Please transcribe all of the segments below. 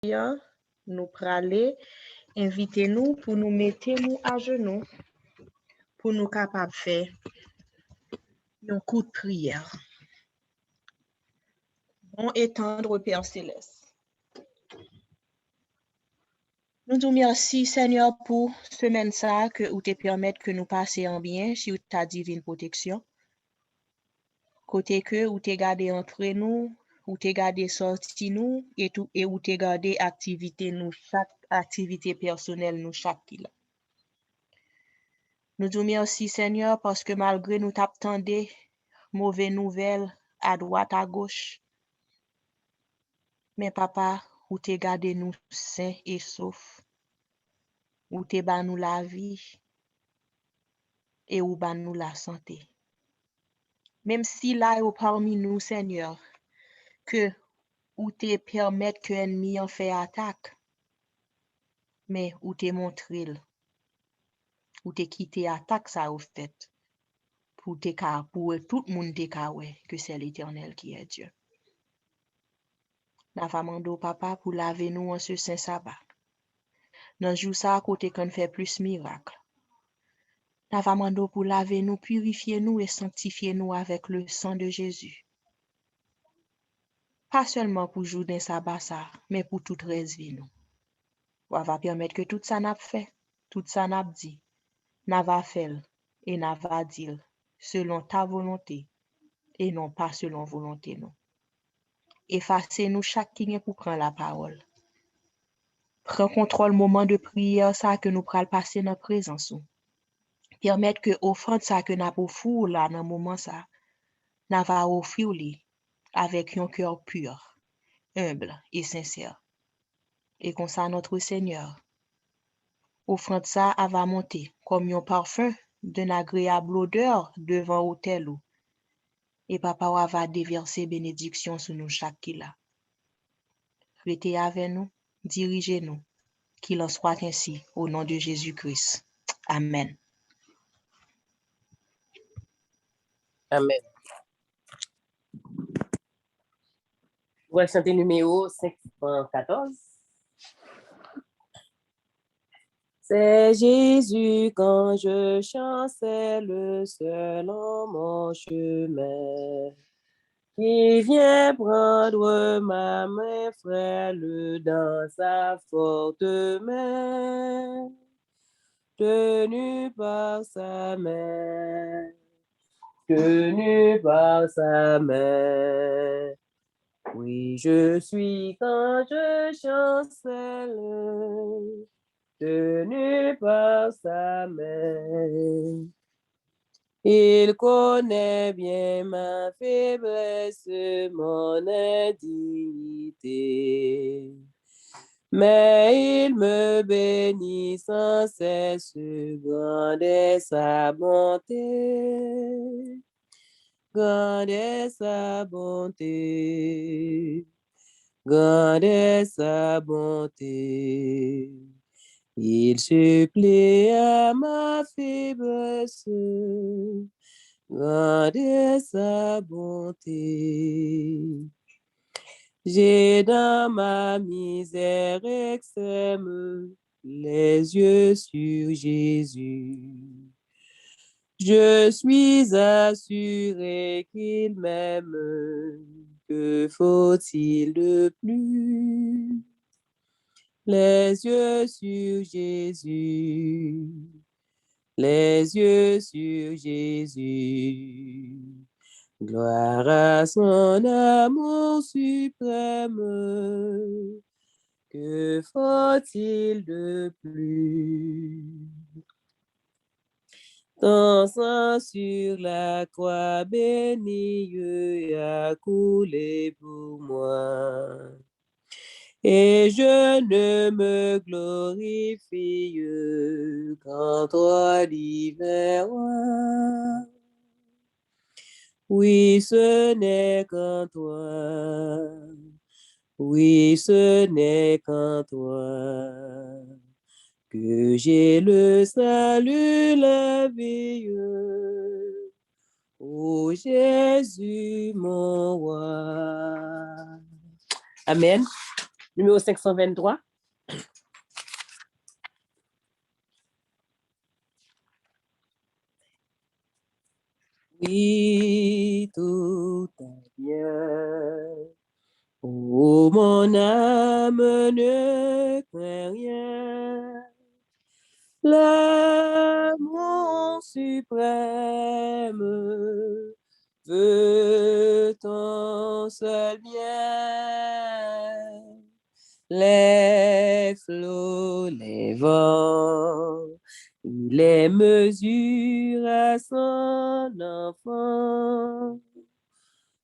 nous praler, invitez-nous pour nous mettre nous à genoux, pour nous capables de faire un coup de prière. Bon et tendre Père Céleste. Nous disons merci Seigneur pour semaine ça que vous te permettre que nous passions en bien sur ta divine protection. Côté que vous te gardé entre nous, vous te gardé sorti nous et tout et vous te gardé activité nous chaque activité personnelle nous chaque qui là. Nous disons merci Seigneur parce que malgré nous t'attendez mauvaises nouvelles à droite à gauche, mais papa, vous te gardé nous sains et saufs. Ou te ba nous la vie et ou ba nous la santé. Même si là ou parmi nous, Seigneur, que ou te permettre que l'ennemi en fait attaque, mais ou te montre, ou te quitté attaque ça au fait, pour tout le monde te que c'est l'Éternel qui est Dieu. La famando papa pour laver nous en ce saint sabbat. Dans jour ça côté qu'on fait plus miracle. La famando pour laver nous, purifier nous et sanctifier nous avec le sang de Jésus. Pas seulement pour jouer dans sabbat ça, mais pour toute reste vie nous. On va permettre que tout ça n'a fait, tout ça n'a dit, n'a va faire et n'a va dire selon ta volonté et non pas selon volonté nous. Effacez-nous chaque qui pour prendre la parole. Prends contrôle moment de prière ça que nous pral passer dans présence. Permettre que offrande ça que n'a pour fou là dans moment ça, n'a va offrir lui avec un cœur pur, humble et sincère. Et comme ça notre Seigneur, offrande ça va monter comme un parfum d'une agréable odeur devant l'autel. Et papa va déverser bénédiction sur nous chaque qui là. Restez avec nous, dirigez-nous, qu'il en soit ainsi au nom de Jésus-Christ. Amen. Amen. On va chanter numéro 514. C'est Jésus quand je chancelle seul en mon chemin, qui vient prendre ma main frêle dans sa forte main, tenu par sa main, tenu par sa main. Oui, je suis quand je chancelle, tenu par sa main. Il connaît bien ma faiblesse, mon indignité, mais il me bénit sans cesse, grande est sa bonté, grande est sa bonté, grande est sa bonté. Il se plaît à ma faiblesse, grande est sa bonté. J'ai dans ma misère extrême les yeux sur Jésus. Je suis assuré qu'il m'aime, que faut-il de plus? Les yeux sur Jésus, les yeux sur Jésus. Gloire à son amour suprême, que faut-il de plus? Ton sang sur la croix bénie a coulé pour moi. Et je ne me glorifie qu'en toi, divin roi. Oui, ce n'est qu'en toi. Oui, ce n'est qu'en toi que j'ai le salut, la vie. Ô Jésus, mon roi. Amen. Numéro 523. Oui, tout est bien. Oh, mon âme ne craint rien. L'amour suprême veut ton seul bien. Les flots, les vents, il les mesure à son enfant.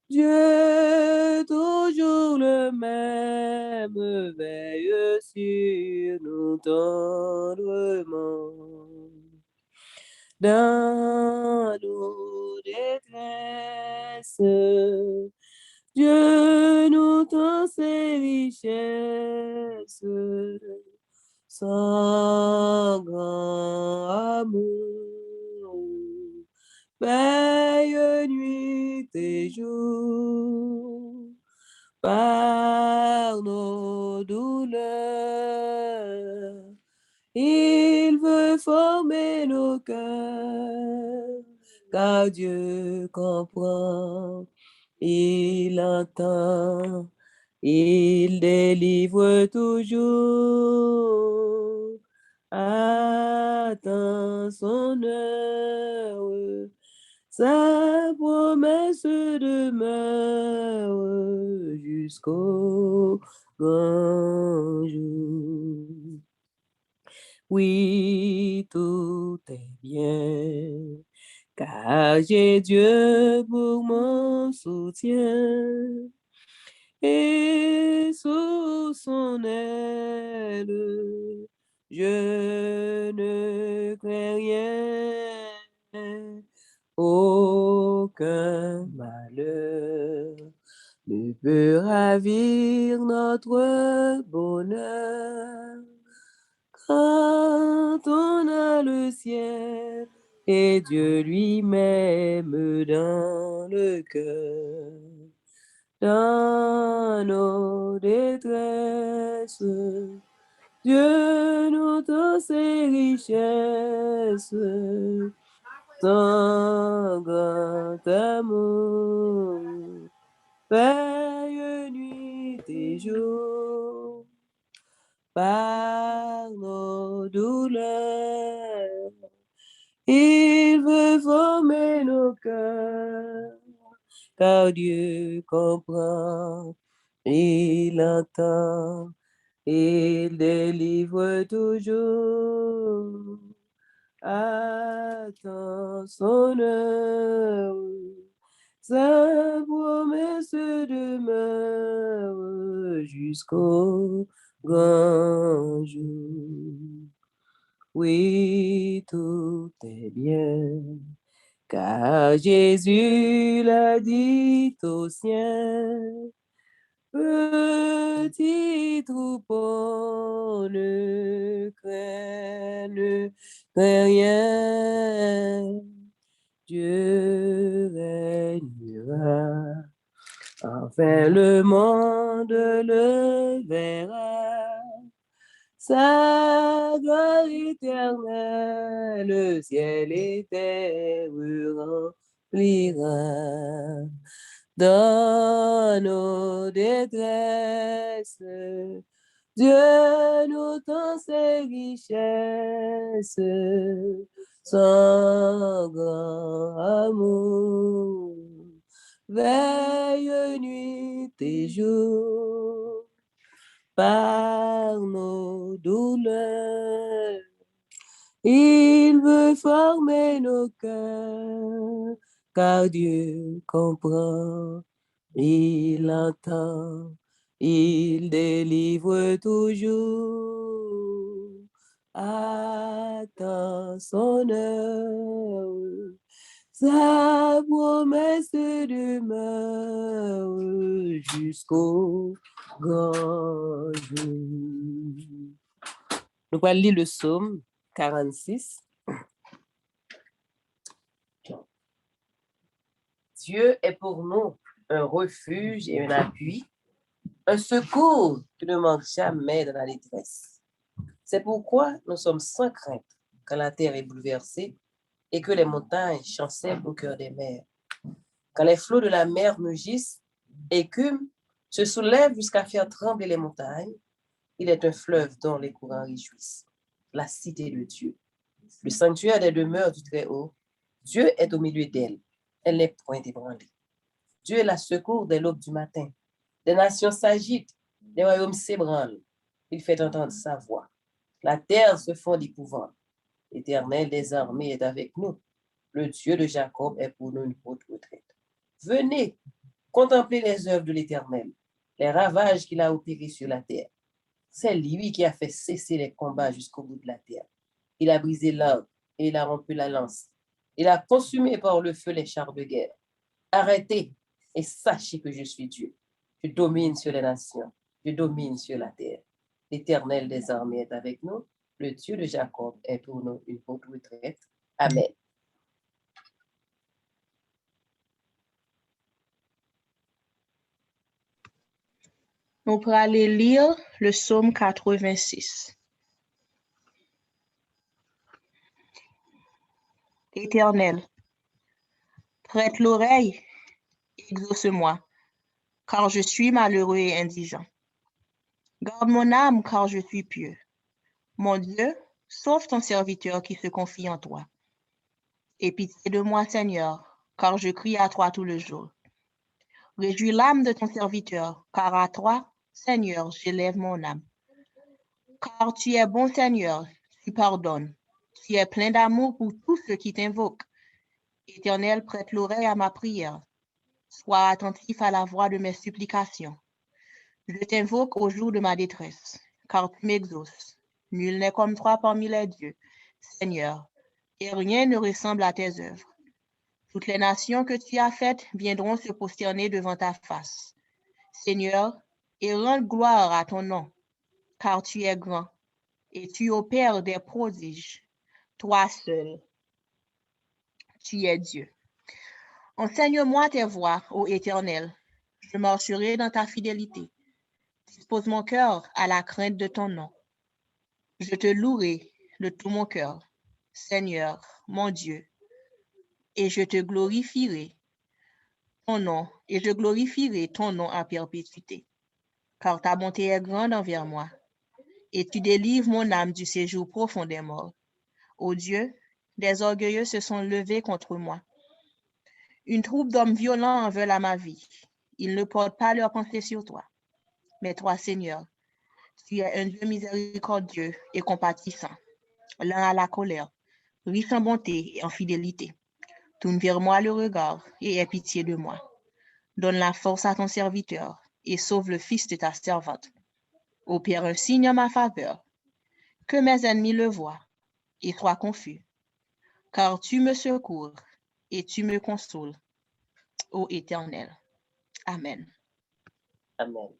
Dieu, toujours le même, veille sur nous tendrement. Dans nos détresses, Dieu nous tend ses richesses, son grand amour, veille nuit et jour, par nos douleurs. Il veut former nos cœurs, car Dieu comprend, il entend, il délivre toujours. Attends son heure, sa promesse demeure jusqu'au grand jour. Oui, tout est bien, car j'ai Dieu pour mon soutien. Et sous son aile, je ne crains rien. Aucun malheur ne peut ravir notre bonheur. Quand on a le ciel et Dieu lui-même dans le cœur, dans nos détresses, Dieu nous donne ses richesses, son grand amour, veille nuit et jour, par nos douleurs. Il veut former nos cœurs, car Dieu comprend, il entend, il délivre toujours. Attends son heure, sa promesse demeure jusqu'au grand jour. Oui, tout est bien, car Jésus l'a dit aux siens. Petit troupeau, ne crains rien. Dieu régnera. Enfin, le monde le verra. Sa gloire éternelle, le ciel et terre remplira. Dans nos détresses, Dieu nous tend ses richesses, son grand amour, veille nuit et jour, par nos douleurs. Il veut former nos cœurs, car Dieu comprend, il entend, il délivre toujours. Attends son heure, sa promesse demeure jusqu'au grand jour. Nous allons lire le psaume 46. Dieu est pour nous un refuge et un appui, un secours qui ne manque jamais dans la détresse. C'est pourquoi nous sommes sans crainte quand la terre est bouleversée et que les montagnes chancellent au cœur des mers. Quand les flots de la mer mugissent, écument, se soulèvent jusqu'à faire trembler les montagnes, il est un fleuve dont les courants réjouissent. La cité de Dieu, le sanctuaire des demeures du Très-Haut. Dieu est au milieu d'elle. Elle n'est point ébranlée. Dieu est la secours dès l'aube du matin. Des nations s'agitent, des royaumes s'ébranlent. Il fait entendre sa voix. La terre se fond d'épouvante. L'Éternel des armées est avec nous. Le Dieu de Jacob est pour nous une haute retraite. Venez, contemplez les œuvres de l'Éternel, les ravages qu'il a opérés sur la terre. C'est lui qui a fait cesser les combats jusqu'au bout de la terre. Il a brisé l'arc et il a rompu la lance. Il a consumé par le feu les chars de guerre. Arrêtez et sachez que je suis Dieu. Je domine sur les nations. Je domine sur la terre. L'Éternel des armées est avec nous. Le Dieu de Jacob est pour nous une haute retraite. Amen. Nous pourrons aller lire le psaume 86. Éternel, prête l'oreille, exauce-moi, car je suis malheureux et indigent. Garde mon âme, car je suis pieux. Mon Dieu, sauve ton serviteur qui se confie en toi. Aie pitié de moi, Seigneur, car je crie à toi tout le jour. Réjouis l'âme de ton serviteur, car à toi, Seigneur, j'élève mon âme. Car tu es bon, Seigneur, tu pardonnes. Tu es plein d'amour pour tous ceux qui t'invoquent. Éternel, prête l'oreille à ma prière. Sois attentif à la voix de mes supplications. Je t'invoque au jour de ma détresse, car tu m'exauces. Nul n'est comme toi parmi les dieux, Seigneur, et rien ne ressemble à tes œuvres. Toutes les nations que tu as faites viendront se prosterner devant ta face. Seigneur, et rends gloire à ton nom, car tu es grand, et tu opères des prodiges. Toi seul, tu es Dieu. Enseigne-moi tes voies, ô Éternel. Je marcherai dans ta fidélité. Dispose mon cœur à la crainte de ton nom. Je te louerai de tout mon cœur, Seigneur, mon Dieu, et je glorifierai ton nom à perpétuité, car ta bonté est grande envers moi, et tu délivres mon âme du séjour profond des morts. Ô Dieu, des orgueilleux se sont levés contre moi. Une troupe d'hommes violents en veulent à ma vie. Ils ne portent pas leur pensée sur toi. Mais toi, Seigneur, tu es un Dieu miséricordieux et compatissant, lent à la colère, riche en bonté et en fidélité. Tourne vers moi le regard et aie pitié de moi. Donne la force à ton serviteur et sauve le fils de ta servante. Opère un signe en ma faveur, que mes ennemis le voient et soient confus, car tu me secours et tu me consoles, ô Éternel. Amen. Amen.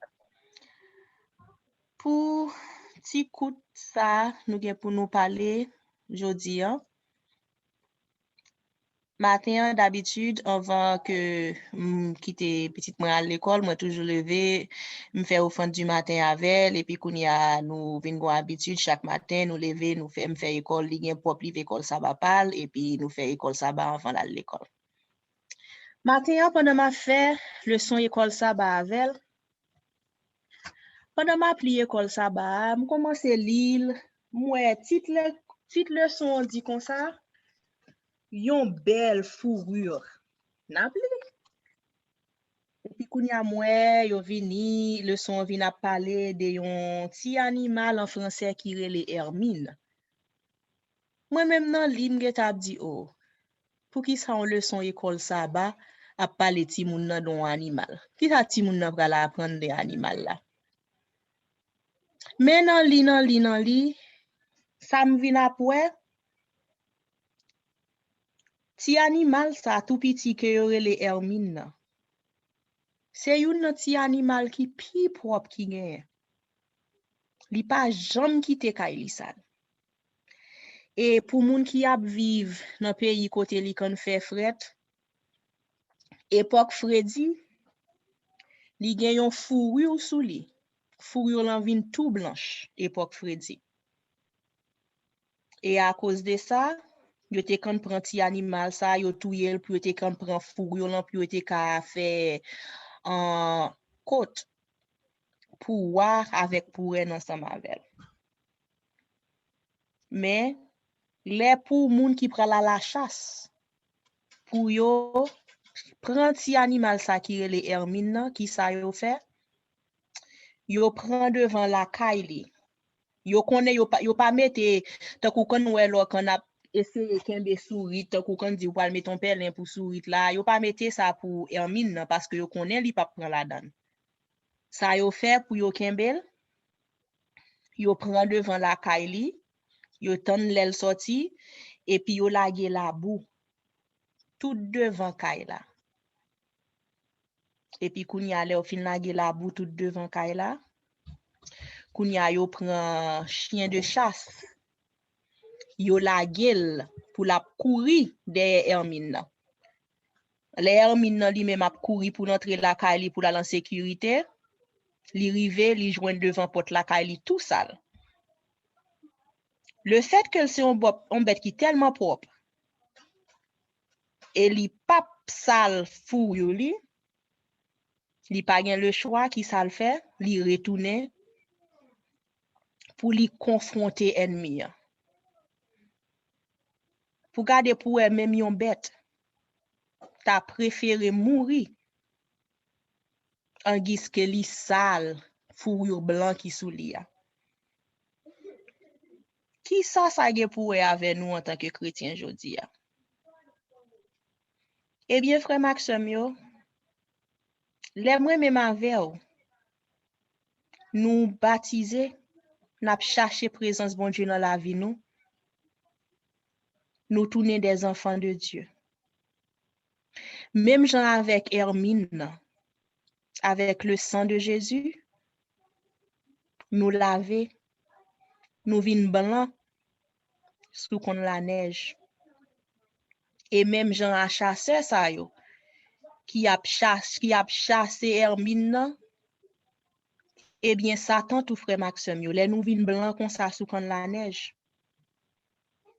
Pour petit coup de ça, nous avons pour nous parler aujourd'hui. Matin, d'habitude, avant que je quitte petite moi à l'école, moi toujours levé, me faire au fond du matin avec elle, et puis qu'on y a, nous venons habitude, chaque matin, nous lever, nous fait, me faire école, ligne propre, école sabbat parle, et puis nous fait école sabbat avant d'aller à l'école. Matin, pendant ma fait leçon école sabbat avec elle, pendant ma pli école sabbat, je commence à lire, moi, petite leçon dit comme ça, yon belle fourrure. N'a Et puis, quand y a moi, yo vini, le son vient à parler de yon petit animal en français qui relè hermine. Moi-même, nan li, m'get ap di, oh, pour qui ça on leçon école ça ba, a parler ti moun nan don animal. Qui ça ti moun nan pral apprendre de animal là? Mais nan li, ça me vient ap wè, ti animal ça tout petit que yo relè hermine nan. C'est yon nan ti animal qui pi propre qui gen. Li pa jam kite kay li sal. Et pour moun qui ap vive dans pays côté li kon fait fret, époque Freddy, Li gen yon fourrure sous li. Fourrure lan vin tout blanche, époque Freddy. Et à cause de ça, yo te kan pran ti animal ça, yo touye l pou yo te kan pran fourrure lan pou yo te ka fait en côte pour voir avec pour ensemble avec. Mais les pour moun qui pral la chasse pour yo prend ti animal ça qui rele hermine nan, qui ça yo fait? Yo prend devant la caille. Yo connaît yo pas mette tant qu'on kon wè lò kon ap essayer kembe sourit tant qu'on kon di ou pas mettre ton pelin pour sourit là, yo pas mette ça pour hermine nan, parce que yo connaît li pas prend la dan. Ça yo fait pour yo kembel, yo prend devant la caille, yo ton l'el sorti et puis yo lage la boue tout devant caille là. Et puis kounya le ou fin lage la boue tout devant caille là. Kounya yo prend chien de chasse. Yo la gel pour la courir des hermine nan. Les hermine nan li même ap courir pour entrer la caille pour la en sécurité. Li rive, li joindre devant porte la caille tout sale. Le fait que c'est un bête qui est tellement propre et li pas sale fou yo li pas gen le choix qui ça le fait, li retourner pour li confronter ennemi. Pour garder pour elle même yon bête, t'as préféré mourir en guise que li sale fourrure blanc qui sous li. Qui ça gen pour avec nous en tant que chrétien aujourd'hui? Eh bien, frère Maxime yo, l'aimerait même avec nous baptiser, n'a chercher présence bon Dieu dans la vie nous tourner des enfants de Dieu. Même gens avec Hermine, avec le sang de Jésus, nous laver, nous vin blanc sous kon la neige. Et même gens à chasser ça yo, qui a chassé Hermine, eh bien Satan tout frère Maxime yo, les nous vin blanc comme ça sous kon la neige.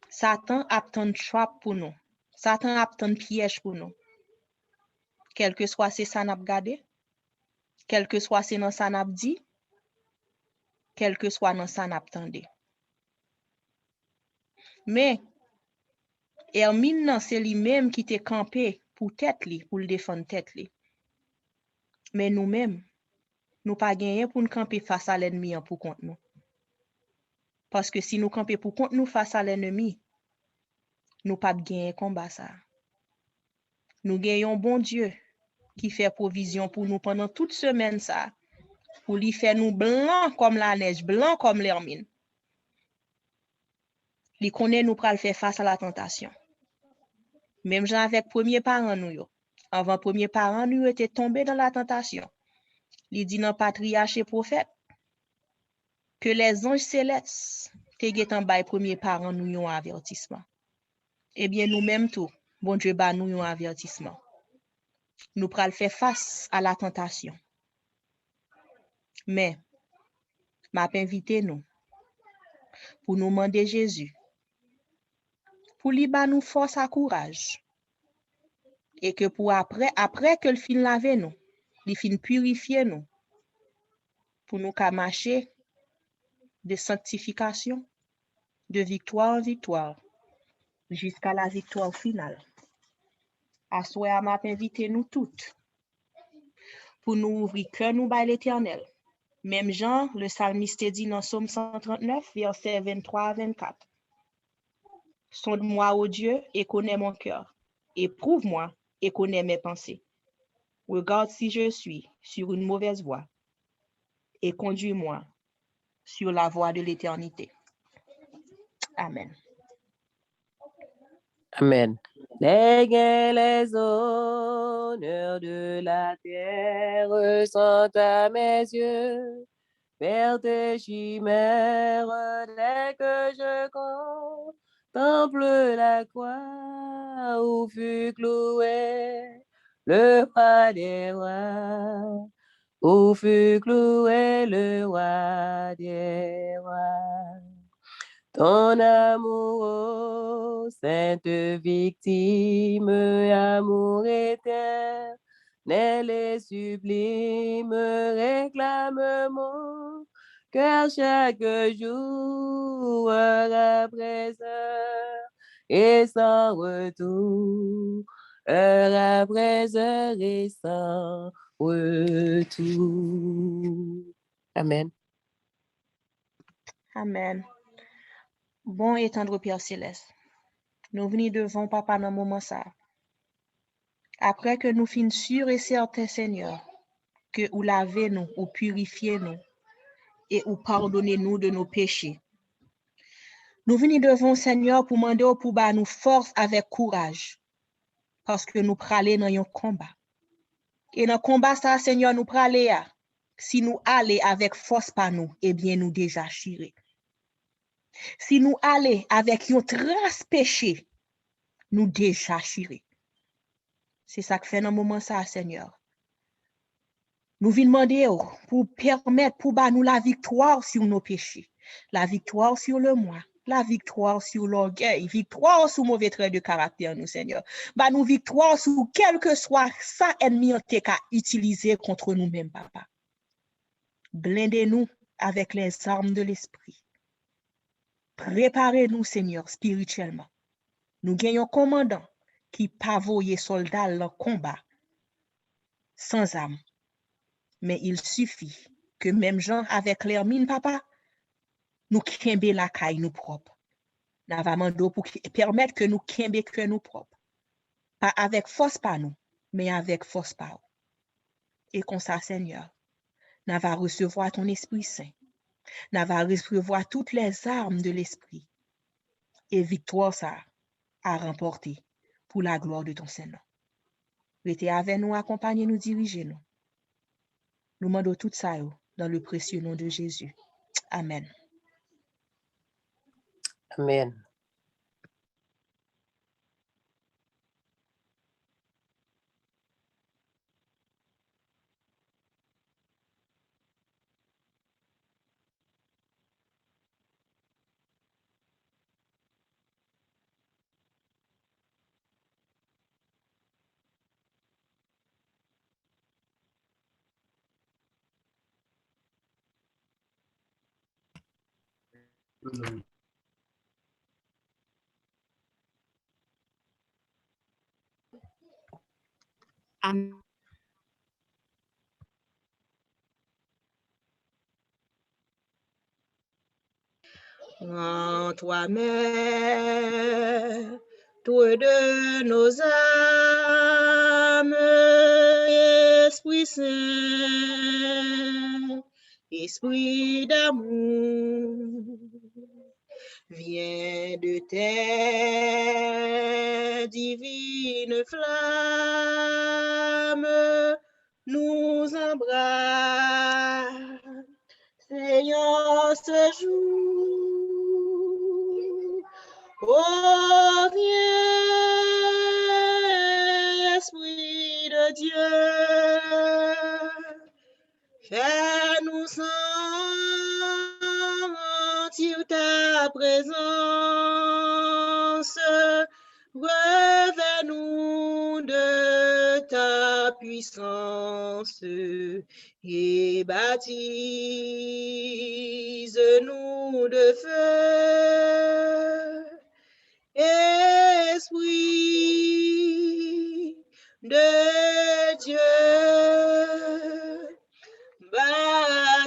Satan a tant trap pour nous. Satan a tant piège pour nous. Quel que soit c'est ça n'a gardé, quel que soit c'est dans ça n'a dit, quel que soit dans ça n'a tendé. Mais Hermine c'est lui-même qui t'est campé pour tête li, pour le défendre tête li. Mais nous-mêmes, nous pas gagné pour nous camper face à l'ennemi pour contre nous. Parce que si nous camper pour contre nous face à l'ennemi, nous pas gagner combat ça. Nous gagnons bon Dieu qui fait provision pour nous pendant toute semaine ça, pour lui faire nous blanc comme la neige, blanc comme l'hermine. Li connaît nous pral faire face à la tentation. Même gens avec premier parent nous yo. Avant premier parent nous était tombé dans la tentation. Li dit dans patriarche et prophète que les anges célestes te getan bay premier parent nous yon avertissement. Eh bien nous même tout, bon Dieu ba nous yon avertissement. Nous pral faire face à la tentation. Mais m'a invité nous pour nous demander Jésus pour lui ba nous force à courage et que pour après que le fin laver nous, il fin purifier nous pour nous ka marcher de sanctification, de victoire en victoire jusqu'à la victoire finale. À soir m'a invité nous toutes pour nous ouvrir cœur nous by l'Éternel. Même Jean, le psalmiste dit dans Psaume 139, verset 23 à 24. Sonde-moi, ô Dieu, et connais mon cœur. Éprouve-moi et connais mes pensées. Regarde si je suis sur une mauvaise voie et conduis-moi sur la voie de l'éternité. Amen. Amen. Les honneurs de la terre sont à mes yeux, vers tes chimères, dès que je contemple la croix où fut cloué le roi des rois. où fut cloué le roi des rois. Ton amour, ô sainte victime, amour éternel et sublime, réclame mon cœur chaque jour, heure après heure, et sans retour, heure après heure et sans retour. Amen. Amen. Bon et tendre Père Céleste, nous venons devant Papa dans le moment ça. Après que nous finissons sûrs et certains, Seigneur, que vous lavez nous, ou purifiez nous, et ou pardonnez nous de nos péchés. Nous venons devant Seigneur pour demander pour nous force avec courage, parce que nous pralons dans un combat. Et dans le combat ça, Seigneur, nous pralons. Si nous allons avec force par nous, eh bien nous déjà chirés. Si nous allons avec une trace péché, nous déjà chirés. C'est ça que fait dans le moment ça, Seigneur. Nous venons demander pour permettre pour nous la victoire sur nos péchés, la victoire sur le moi, la victoire sur l'orgueil, victoire sur mauvais traits de caractère, nous, Seigneur. Nous victoire sur quel que soit ça ennemi en qu'à utiliser contre nous-mêmes, Papa. Blindez-nous avec les armes de l'esprit. Préparez-nous, Seigneur, spirituellement. Nous gagnons commandant qui pavoye soldats dans le combat sans âme. Mais il suffit que même gens avec l'hermine, Papa, nous kembe la caille nous propre. Nous avons pour permettre que nous kembe que nous propre. Pas avec force par nous, mais avec force par nous. Et comme ça, Seigneur, nous allons recevoir ton Esprit Saint. Nous allons recevoir toutes les armes de l'Esprit. Et victoire, ça, à remporter pour la gloire de ton Seigneur. Restez avec nous, accompagnez nous, dirigez nous. Nous demandons tout ça dans le précieux nom de Jésus. Amen. Amen. Amen. En toi, Mère, toi de nos âmes, Esprit Saint, Esprit d'amour, viens de tes divines flammes, nous embrasse. Seigneur, ce jour, oh viens, Esprit de Dieu, fais-nous sentir ta présence, revêt-nous de ta puissance et baptise-nous de feu. Esprit de Dieu,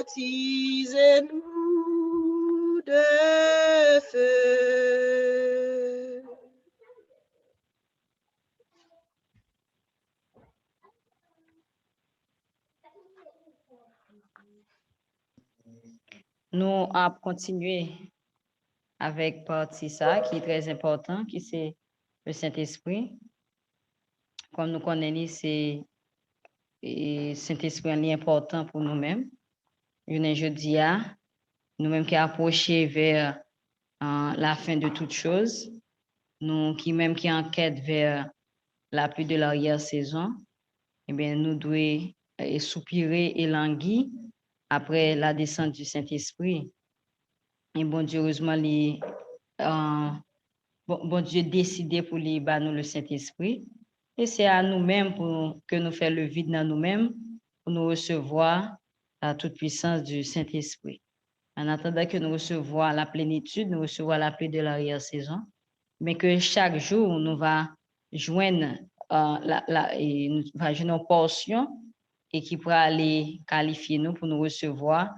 baptisez-nous de feu. Nous allons continuer avec partie ça qui est très important, qui c'est le Saint-Esprit. Comme nous connaissons, c'est le Saint-Esprit est important pour nous-mêmes. Jeudi, nous-mêmes qui approchons vers la fin de toutes choses, nous qui même qui enquête vers la pluie de l'arrière-saison, eh bien, nous devons et soupirer et languir après la descente du Saint-Esprit. Et bon Dieu, heureusement, bon Dieu décidé pour nous le Saint-Esprit. Et c'est à nous-mêmes que nous faisons le vide dans nous-mêmes pour nous recevoir la toute puissance du Saint-Esprit. En attendant que nous recevons la plénitude, nous recevons la pluie de l'arrière-saison, mais que chaque jour, nous va joindre une portion et qui pourra aller qualifier nous pour nous recevoir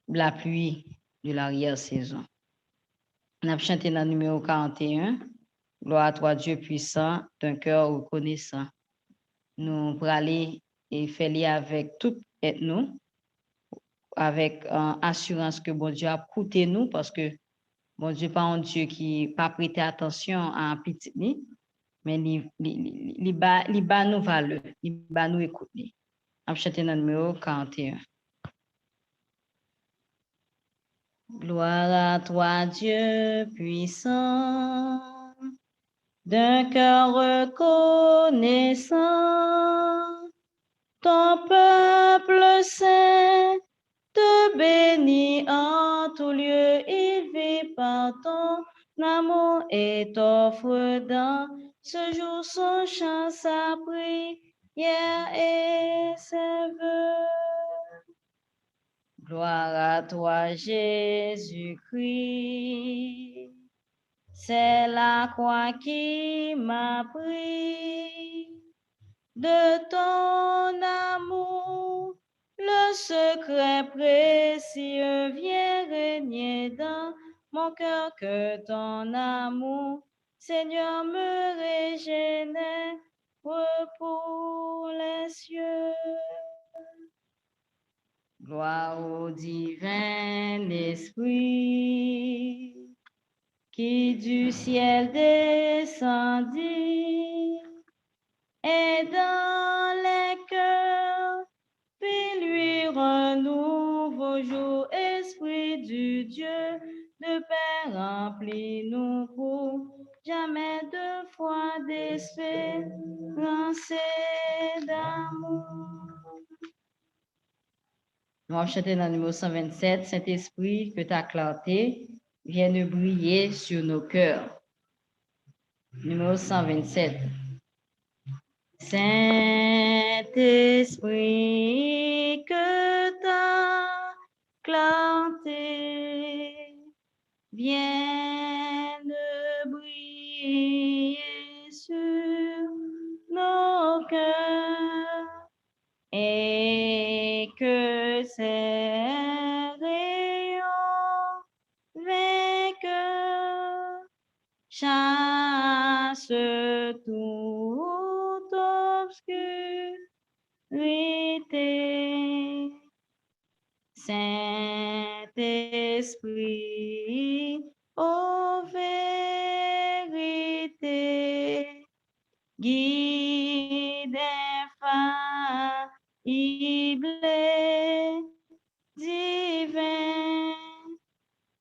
la pluie de l'arrière-saison. On a chanté dans le numéro 41, Gloire à toi, Dieu puissant, d'un cœur reconnaissant. Nous pour aller et faire avec tout nous, avec assurance que bon Dieu a coûté nous, parce que bon Dieu pas un Dieu qui pas prêté attention à un petit ni, mais il bat nous valeur, il bat nous écouter. On a chanté dans le numéro 41. Gloire à toi, Dieu puissant, d'un cœur reconnaissant, ton peuple saint te bénit en tout lieu, il vit par ton amour et t'offre dans ce jour son chant, sa prière et ses vœux. Gloire à toi, Jésus-Christ. C'est la croix qui m'a pris de ton amour. Le secret précieux vient régner dans mon cœur, que ton amour, Seigneur, me régénère pour les cieux. Gloire au divin Esprit qui du ciel descendit et dans les cœurs fit luire un nouveau jour. Esprit du Dieu de paix, remplis-nous pour jamais de foi, d'espérance et d'amour. Nous allons chanter dans le numéro 127, Saint-Esprit, que ta clarté vienne briller sur nos cœurs. Numéro 127. Saint-Esprit, que ta clarté vienne briller sur nos cœurs et que ces rayons vainqueurs chassent toute obscurité. Saint-Esprit, ô vérité, guide infaillible et divin,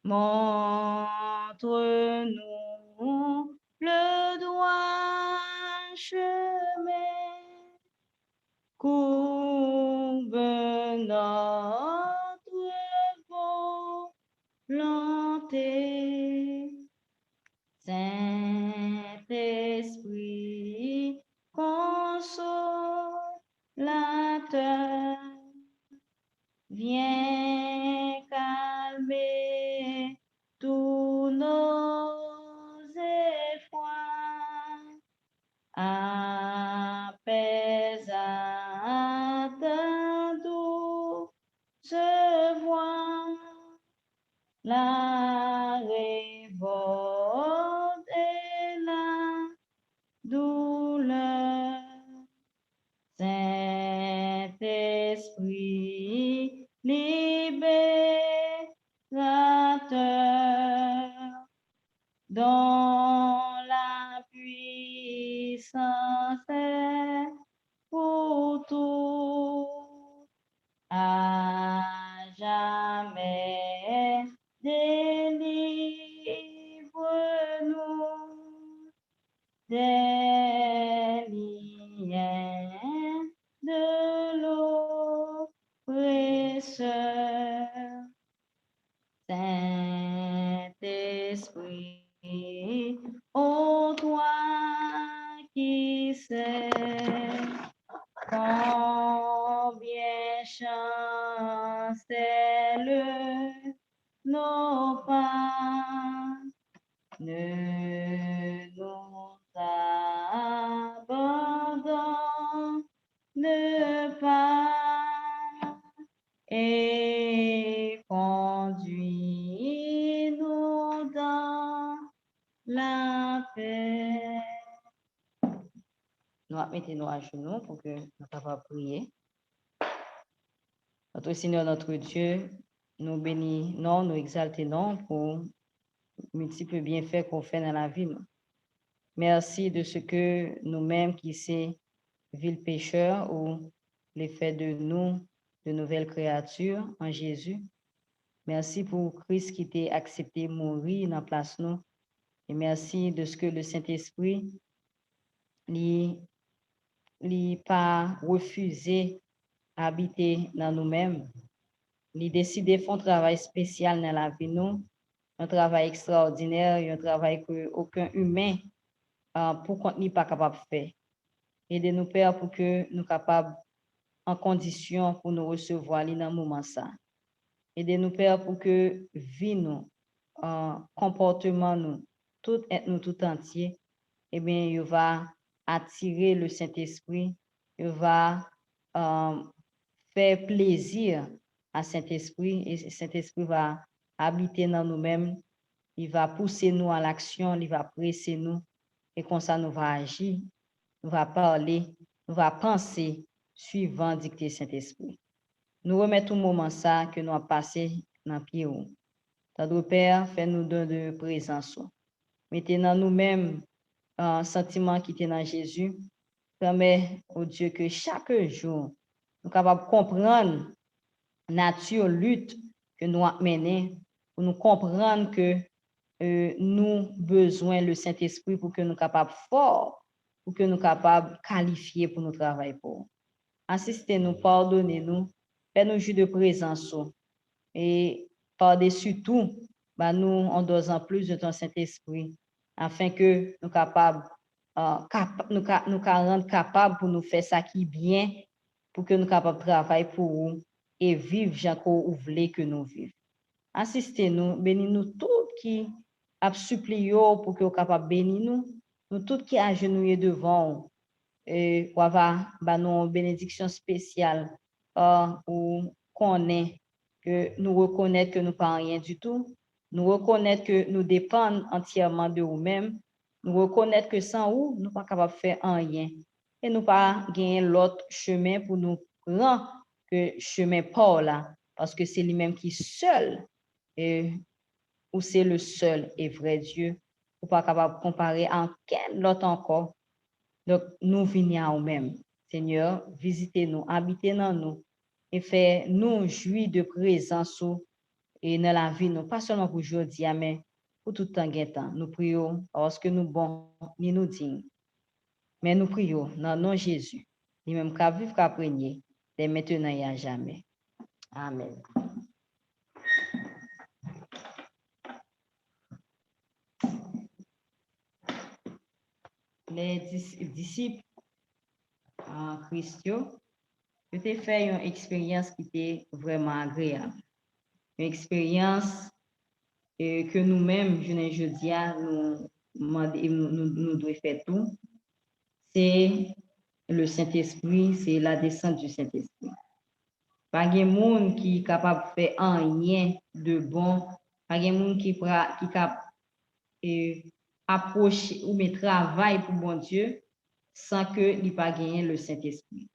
montre-nous le droit chemin, courbe notre volonté. Saint-Esprit, consolateur, viens calmer tous nos efforts, apaise à ta douce voix la révolte et la douleur. Saint-Esprit, libérateur, dont la puissance est pour tout, à jamais délivre-nous des liens de l'eau. Saint-Esprit, ô toi qui sais combien chancellent nos pas, ne nous abandonne pas et conduis-nous dans la paix. Nous mettons à genoux pour que nous puissions prier. Notre Seigneur, notre Dieu, nous bénissons, nous exaltons pour multiples bienfaits qu'on fait dans la vie. Merci de ce que nous-mêmes qui sommes vils pécheurs ou l'effet de nous, de nouvelles créatures en Jésus. Merci pour Christ qui t'a accepté mourir dans la place nous. Et merci de ce que le Saint-Esprit n'a pas refusé d'habiter dans nous-mêmes. Il a décidé de faire un travail spécial dans la vie nous, un travail extraordinaire, un travail qu'aucun humain pour qu'on n'est pas capable de faire. Aidez-nous, Père, pour que nous soyons capables, en condition pour nous recevoir dans le moment ça. Aidez-nous, Père, pour que vie nous, comportement nous, tout être nous tout entier, eh bien, il va attirer le Saint-Esprit, il va faire plaisir à Saint-Esprit et Saint-Esprit va habiter dans nous-mêmes, il va pousser nous à l'action, il va presser nous et comme ça nous va agir, nous va parler, nous va penser suivant dicté Saint-Esprit. Nous remettons au moment ça que nous avons passé dans le pied. Tandis Père, fais-nous don de présence. Mettez dans nous-mêmes un sentiment qui est dans Jésus. Permet au Dieu que chaque jour, nous sommes capables de comprendre la nature lutte que nous avons menée, pour nous comprendre que nous besoin le Saint-Esprit pour que nous soyons capables fort, pour que nous soyons capables qualifiés pour nous travailler pour. Assistez-nous, pardonnez-nous, faites-nous jus de présence et par-dessus tout, nous en dosant plus de ton Saint-Esprit afin que nous capables nous rendre capables pour nous faire ça qui est bien, pour que nous capables de travailler pour vous et vivre Jean vous voulez que nous vivions. Assistez-nous, bénis-nous tout qui a supplié pour que vous capables bénir nous tout qui agenouillé devant et pour avoir une bénédiction spéciale ou connaît que nous reconnaître que nous pas rien du tout, nous reconnaître que nous dépendons entièrement de vous-même, nous reconnaître que sans vous, nous pas capable de faire rien et nous pas gagner l'autre chemin pour nous rendre que chemin Paul là parce que c'est lui-même qui seul ou c'est le seul et vrai Dieu, ou pas capable de comparer à quel autre encore. Donc, nous venons à nous-mêmes. Seigneur, visitez-nous, habitez dans nous et faites-nous jouir de présence et dans la vie, nous, pas seulement pour aujourd'hui, mais pour tout le temps. Nous prions parce que nous bons, ni nous dignes. Mais nous prions dans le nom de Jésus, lui-même qu'à vivre, qu'à prégner, dès maintenant et à jamais. Amen. Les disciples en Christ, ils ont fait une expérience qui était vraiment agréable. Une expérience que nous-mêmes, je dis, nous devons faire tout. C'est le Saint-Esprit, c'est la descente du Saint-Esprit. Pas de monde qui est capable de faire rien de bon, pas de monde qui est capable approcher ou mais travail pour bon Dieu sans que il pas gagner le Saint-Esprit.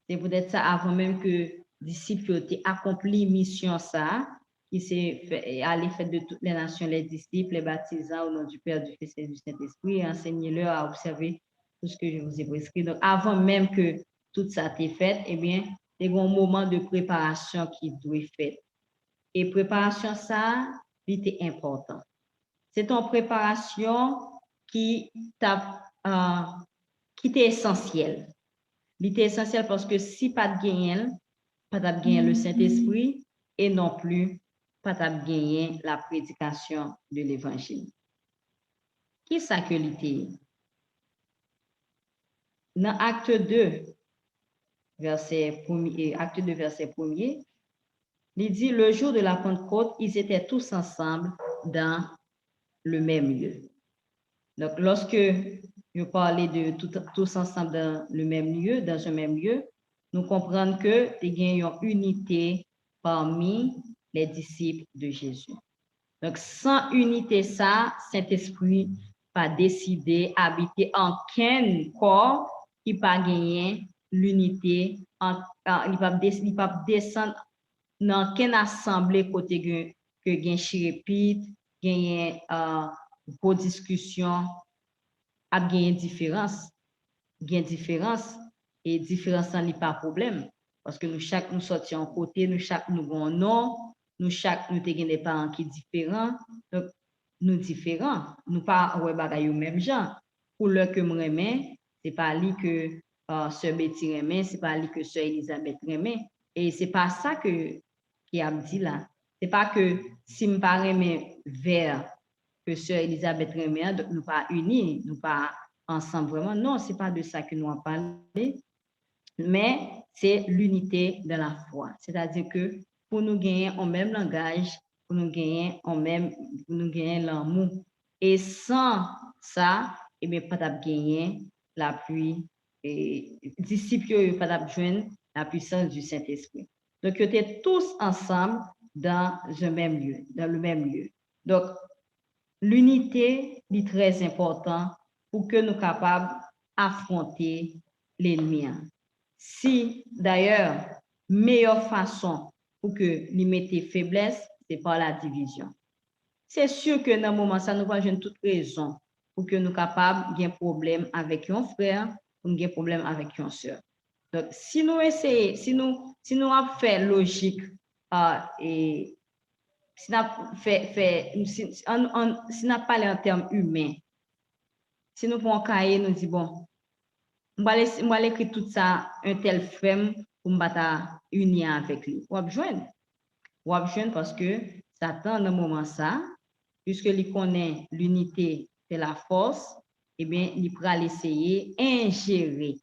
C'est peut-être ça avant même que disciples aient accompli mission ça qui s'est à l'effet de toutes les nations, les disciples, les baptisants au nom du Père, du Fils et du Saint-Esprit, et enseignez-leur à observer tout ce que je vous ai prescrit. Donc avant même que tout ça t'est fait, eh bien, il y a un moment de préparation qui doit être fait. Et préparation ça, c'était important. C'est une préparation qui est essentielle. Il est essentiel parce que si pas de gagner, pas de gagner le Saint-Esprit et non plus pas gagner la prédication de l'évangile. Qui ça que l'était? Dans acte 2, verset 1er, il dit, le jour de la Pentecôte, ils étaient tous ensemble dans le même lieu. Donc, lorsque je parlais de tous ensemble dans le même lieu, dans un même lieu, nous comprenons que il y a une unité parmi les disciples de Jésus. Donc, sans unité, ça, Saint-Esprit pas décidé habiter en quel corps qui pas gagné l'unité, il pas descendre dans quelle assemblée côté que gagne chirépite, gagne pour discussion, a gagne différence et différence n'est pas problème parce que nous chaque nous sortions en côté, nous chaque nous avons un nom, nous chaque nous avons des parents qui différents, donc nous différents, nous pas ouais bagaille même genre. Pour le que me remets, c'est pas lui que sœur Betty remets, c'est pas lui que sœur Elisabeth remets et c'est pas ça que qui a dit là. C'est pas que si me pas remets vers que sœur Elisabeth remets, donc nous pas unis, nous pas ensemble vraiment. Non, c'est pas de ça que nous avons parlé, mais c'est l'unité de la foi. C'est-à-dire que pour nous gagner en même langage, pour nous gagner l'amour. Et sans ça, eh bien, pas gagner l'appui et disciples, pas joindre la puissance du Saint-Esprit. Donc, ils étaient tous ensemble dans le même lieu. Donc, l'unité est très importante pour que nous soyons capables d'affronter l'ennemi. Si, d'ailleurs, meilleure façon pour que nous mettions faiblesse, c'est par la division. C'est sûr que dans ce moment, ça nous va donner toute raison pour que nous soyons capables d'avoir un problème avec un frère ou un problème avec une soeur. Donc, si nous essayons, si nous avons fait logique et si on n'a pas en termes humains, si nous prenons un cahier, nous disons, bon, on va écrire tout ça, un tel frère, pour me unir avec lui. On va joindre parce que Satan, dans le moment ça, puisqu'il connaît l'unité de la force, eh bien, il pourra essayer d'ingérer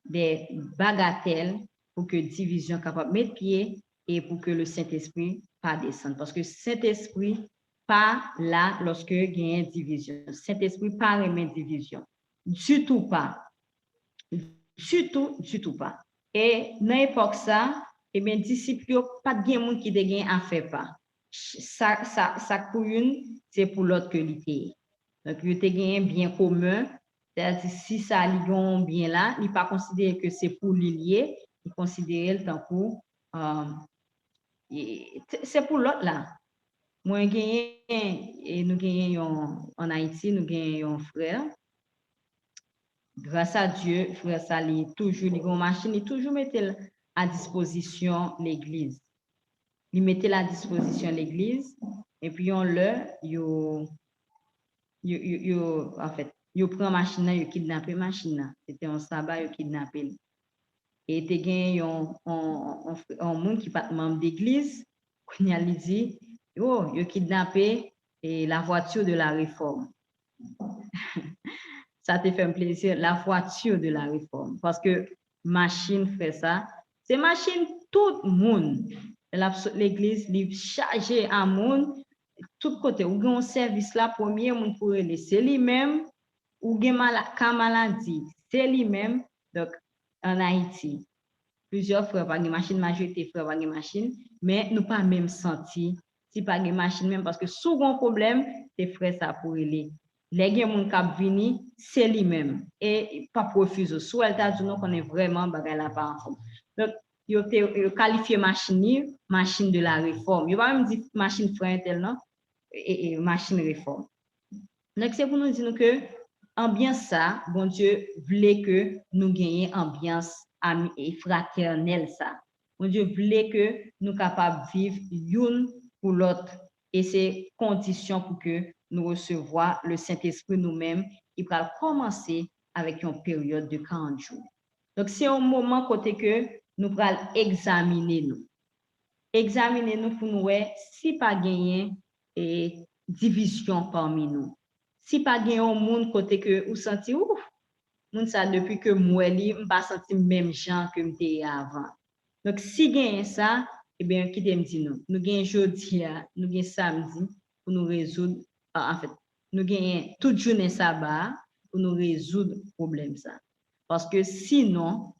des bagatelles pour que division capable de mettre pied et pour que le Saint-Esprit pas descende. Parce que Saint-Esprit pas là lorsque il y a une division. Saint-Esprit pas remet division. Du tout pas. Du tout pas. Et dans l'époque ça, eh bien, disciples, pas de monde qui dégaine à faire pas. Ça coune, c'est pour l'autre que l'ité. Donc, il y a un bien commun. C'est-à-dire, si ça ligue bien là, il n'est pas considéré que c'est pour l'ilier, il considère le temps pour. C'est pour l'autre là. Moi, et nous gagnons en Haïti, nous gagnons un frère. Grâce à Dieu, frère Sali, toujours, il a une machine, il toujours mettait à disposition l'église. Il mettait à disposition l'église, et puis on le, en fait, il prend machine, il kidnappe machine. C'était un sabbat, il kidnappé. Et il y a un monde qui n'est pas membre d'église, il a dit, oh, il a kidnappé la voiture de la réforme. Ça te fait un plaisir, la voiture de la réforme. Parce que machine fait ça. C'est machine, tout le monde. L'église est chargée à monde, tout côté. Ou un service là, premier, on pourrait laisser lui-même, ou un maladie, c'est lui-même. Donc, en Haïti, plusieurs frères pas de machine, majorité frères pas de machine, mais nous pas même senti si pas de machine même parce que souvent problème, c'est frères ça pour aller. Les gens qui cap vini, c'est lui-même et pas refuser. Soit elle t'a dit non qu'on est vraiment bagay la pas ensemble. Donc il a qualifié machine de la réforme. Il va même dire machine frère tel non et machine réforme. Donc c'est pour nous dire que ambiance ça, bon Dieu voulait que nous gagnions ambiance amie et fraternelle ça. Bon Dieu voulait que nous capables de vivre l'une pour l'autre et c'est condition pour que nous recevoir le Saint-Esprit nous-mêmes. Il va commencer avec une période de 40 jours. Donc c'est un moment côté que nous allons examiner nous. examinez-nous pour nous voir si pas gagné et division parmi nous. Si pas gagné un monde côté que ou senti ouf, moun ça depuis que moi li m'pas senti même gens que m'était avant. Donc si gagné ça, eh bien qui me dit nous gagné jeudi, nous gagné samedi pour nous résoudre en fait, nous gagné toute journée sabbat pour nous résoudre problème ça. Parce que sinon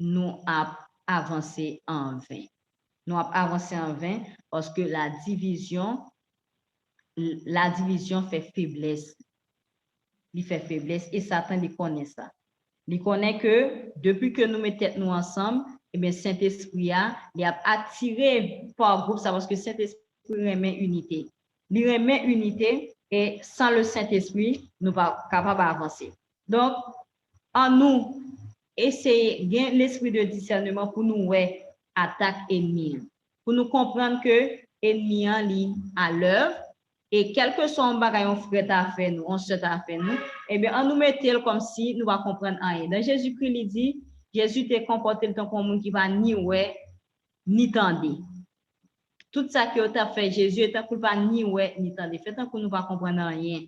nous a avancé en vain. Nous avons avancé en vain parce que la division fait faiblesse. Il fait faiblesse et Satan il connaît ça. Il connaît que depuis que nous mettons nous ensemble, eh bien Saint-Esprit il a attiré par groupe ça parce que Saint-Esprit remet unité. Il remet unité et sans le Saint-Esprit, nous ne sommes pas capables d'avancer. Donc, en nous, essayer de l'esprit de discernement pour nous ouais, attaque ennemi. Pour nous comprendre que l'ennemi est à l'œuvre et quel que soit un bagage on frère à faire nous, on se à faire nous, eh bien, on nous mettait comme si nous va comprendre rien. Dans Jésus-Christ, il dit, Jésus t'a comporté comme un qui va ni ouais, ni tendre. Tout ça que tu as fait, Jésus est un coup pas ni ouais, ni tendre. Fait tant que nous pas comprendre rien.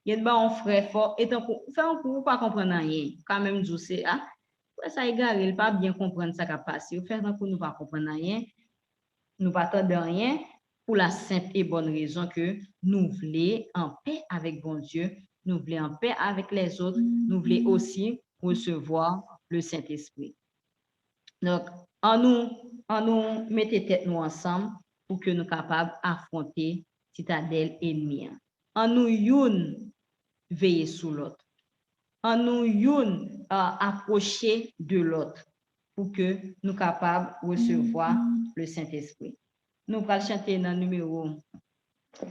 Il y a un frère fort, et tant que fait un coup pas comprendre rien. Quand même, je sais, ah, ça égare, il pas bien comprendre ça qui a passé. Fait tant que nous pas comprendre rien, nous pas attendre rien. Pour la simple et bonne raison que nous voulons en paix avec bon Dieu, nous voulons en paix avec les autres, nous voulons aussi recevoir le Saint-Esprit. Donc, en nous mettez tête nous ensemble pour que nous soyons capables d'affronter citadelle ennemie. En nous veiller sur l'autre. En nous approcher de l'autre pour que nous soyons capables de recevoir le Saint-Esprit. Nous allons chanter dans le numéro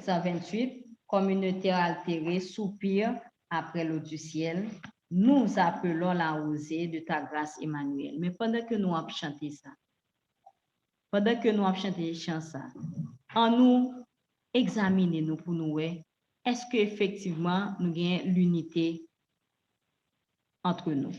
128, communauté altérée, soupir après l'eau du ciel. Nous appelons la rosée de ta grâce, Emmanuel. Mais pendant que nous avons chanté ça, pendant que nous avons chanté ça, en nous examinez-nous pour nous, est-ce qu'effectivement nous avons l'unité entre nous?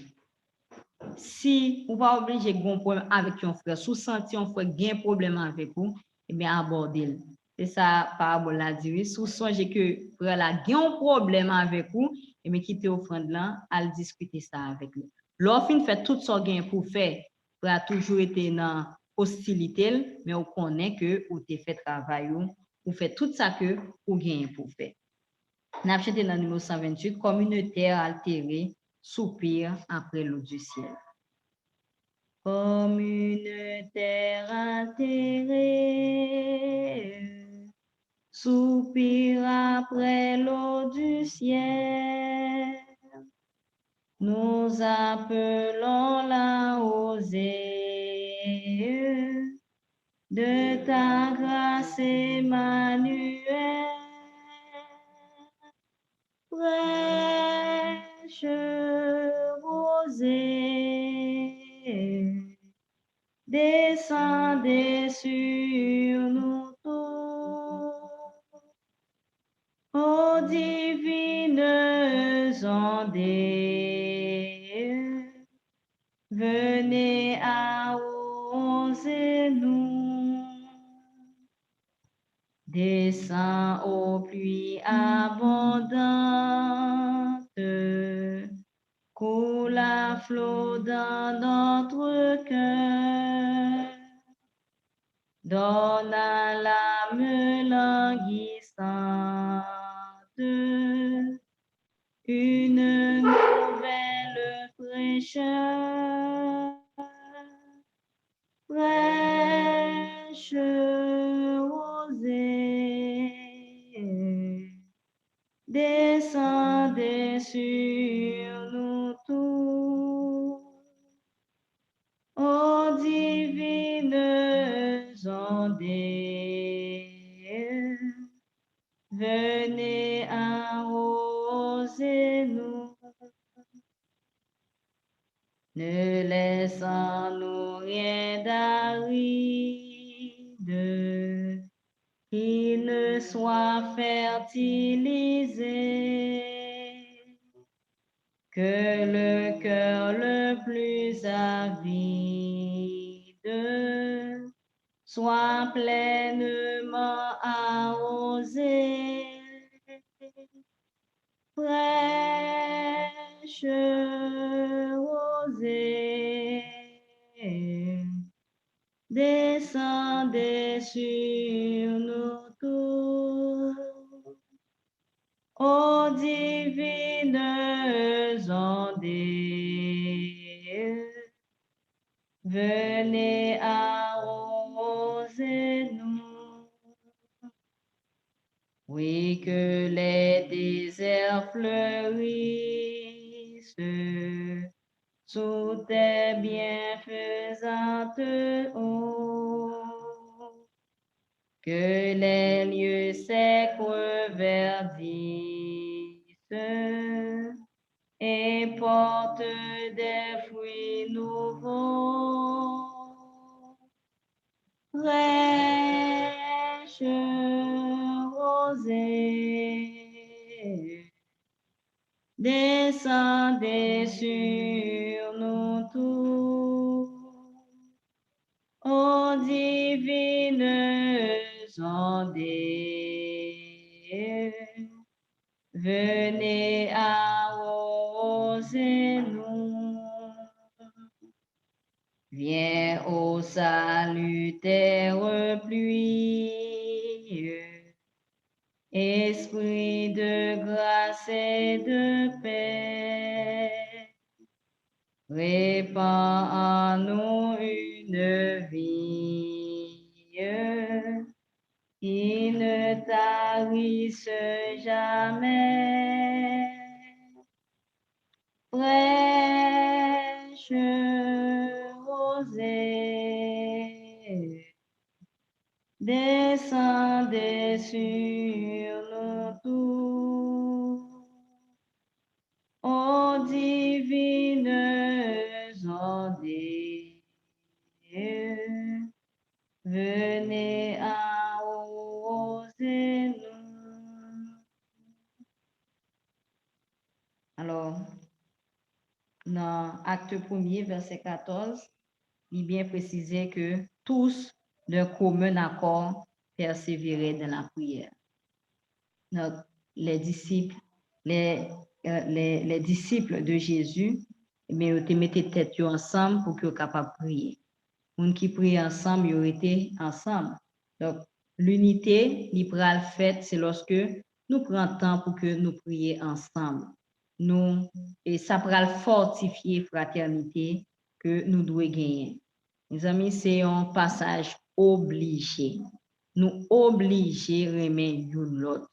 Si vous pas obligé de un problème avec un frère, si vous sentez un frère qui a un problème avec vous, eh bien abordez-le. C'est ça, parabole la dit. Si vous songez que frère là a un problème avec vous, eh bien quittez offrande là, à discuter ça avec lui. L'offre fait tout ce qu'il pour faire, frère a toujours été dans hostilité, mais on connaît que vous avez fait travail, vous fait tout ça que vous gagnez pour faire. Nous avons chanté dans le numéro 128, communautaire altérée, soupir après l'eau du ciel. Communautaire altérée, soupir après l'eau du ciel. Nous appelons la rosée de ta grâce, Emmanuel. Fraîche rosée, descendez sur nous tous. Ô divines ondées, venez arroser nous. Descends aux pluies abondantes, coule à flot dans notre cœur. Donne à l'âme languissante une nouvelle fraîcheur. Fraîche rosée, descendez sur nous tous. Ô divines ondées, venez arroser nous. Ne laissons-nous rien d'aride, qu'il ne soit fertilisé, que le cœur le plus avide soit pleinement arrosé. Fraîche rosée, descendez sur nous tous, ô divines ondées, venez arroser nous. Oui, que les déserts fleurissent sous tes bienfaisantes eaux, que les lieux secs reverdissent et portent des fruits nouveaux. Fraîche rosée, descendez sur nous tous, ô divines ondées, venez arroser nous. Viens au salutaire pluie, esprit de grâce et de paix, répand en nous une vie qui ne tarisse jamais. Fraîche rosée, descendez sur nous tous, ô divines ondées, venez arroser nous. Alors, dans Acte 1er, verset 14, il est bien précisé que tous, d'un commun accord, persévéraient dans la prière. Donc, les disciples de Jésus, mais ils mettaient tête ensemble pour qu'ils soient capables de prier. Les gens qui prient ensemble, ils étaient ensemble. Donc, l'unité, l'hypral fait, c'est lorsque nous prenons temps pour que nous prions ensemble. Et ça pourra fortifier la fraternité que nous devons gagner. Mes amis, c'est un passage obligé. Nous obligés à aimer l'autre.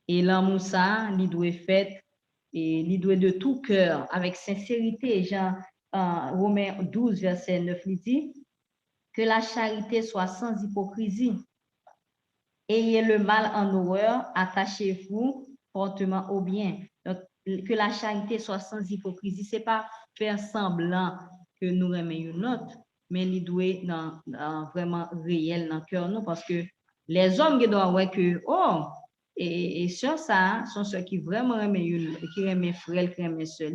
Et l'amour, ça, il doit être fait, et il doit être de tout cœur, avec sincérité. Jean Romains 12, verset 9, il dit que la charité soit sans hypocrisie. Ayez le mal en horreur, attachez-vous fortement au bien. Donc, que la charité soit sans hypocrisie, ce n'est pas faire semblant que nous aimons notre, mais il doit être vraiment réel dans le cœur, nous, parce que les hommes qui doivent voir que, oh, et sur ça, sont ceux qui vraiment aiment, qui aiment frère, qui aiment sœur.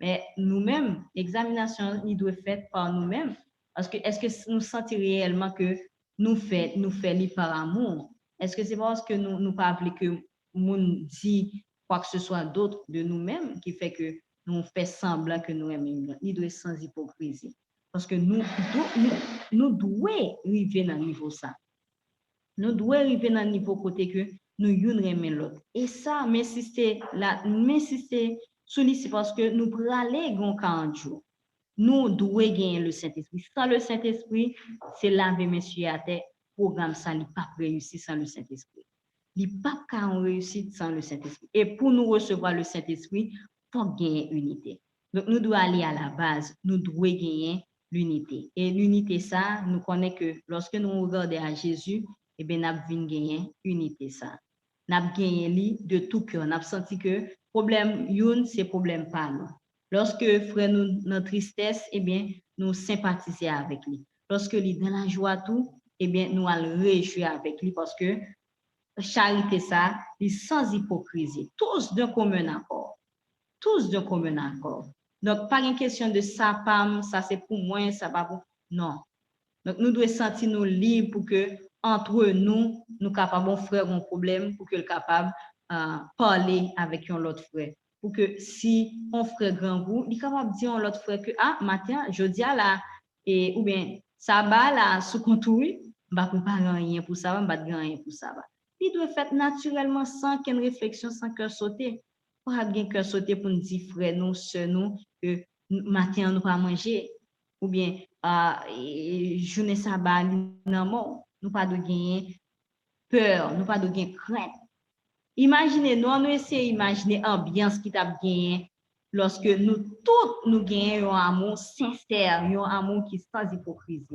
Mais nous-mêmes, l'examination, il doit être faite par nous-mêmes. Parce que, est-ce que nous sentons réellement que nous faisons par amour? Est-ce que c'est parce que nous ne pas appeler que nous dit quoi que ce soit d'autre de nous-mêmes qui fait que nous faisons semblant que nous aimons? Il doit être sans hypocrisie. Parce que nous devons arriver dans le niveau ça. Nous devons arriver dans le niveau côté que nous aimons l'autre. Et ça, m'insister sur lui, c'est parce que nous prenons aller 40 jours. Nous devons gagner le Saint-Esprit. Sans le Saint-Esprit, c'est laver messieurs à terre. Programme ça n'est pas réussi sans le Saint-Esprit. Il n'est pas qu'à réussir sans le Saint-Esprit. Et pour nous recevoir le Saint-Esprit, il faut gagner l'unité. Donc, nous devons aller à la base. Nous devons gagner l'unité. Et l'unité, ça, nous connaissons que lorsque nous regardons à Jésus, eh bien, nous avons gagné l'unité, ça. Nous avons gagné de tout cœur. Nous avons senti que le problème, c'est le problème pas nous. Lorsque frère nous, notre tristesse, eh bien, nous sympathisons avec lui. Lorsque lui dans la joie tout, eh bien, nous allons réjouir avec lui parce que charité, ça, est sans hypocrisie. Tous d'un commun accord. Tous d'un commun accord. Donc, pas une question de ça, pam, ça c'est pour moi, ça pas pour. Non. Donc, nous devons sentir nous libres pour que, entre nous, nous capables de faire un problème, pour que le capable parler avec un autre frère. Pour que si on frère grand goût, il est capable de dire à l'autre frère que, ah, matin, je dis à la, ou bien, ça va là, sous contour, je ne vais pas rien pour ça, je ne vais pas rien pour ça. Il doit faire naturellement sans qu'une réflexion, sans cœur sauter. Pas bien cœur sauter pour nous dire, frère, nous, sœur, nous, que matin, nous pas manger. Ou bien, journée sabbat, non, nous pas de gagner peur, nous pas de gagner crainte. Imaginez, nous essayons d'imaginer l'ambiance qui t'a gagné lorsque nous tous nous gagnons un amour sincère, un amour qui est sans hypocrisie.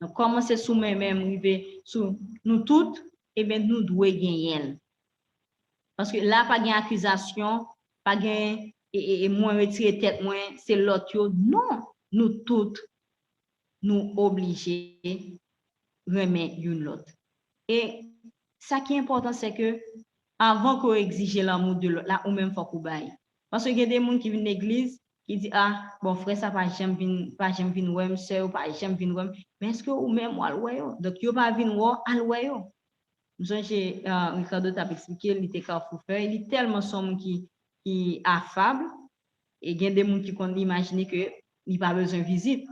Donc, comment c'est sous même sous nous toutes, eh bien, nous devons gagner. Parce que là, pas d'accusation, pas de et moins retirer tête, moins c'est l'autre. Non, nous toutes, nous obligés de remettre une l'autre. Et ça qui est important, c'est que avant qu'on exige l'amour de l'autre, là, ou même faut qu'on baille. Parce qu'il y a des gens qui viennent à l'église, qui disent, ah, bon, frère, ça pas jamais venir ouais, sœur, pas jamais venir ouais. Mais est-ce que ou même, ou alloué, donc, il pas venir ouais, alloué. Nous avons, Ricardo t'a expliqué, il était carrefour faire, il est tellement son qui affable, et il y a des gens qui ont imaginé que il pas besoin de visite.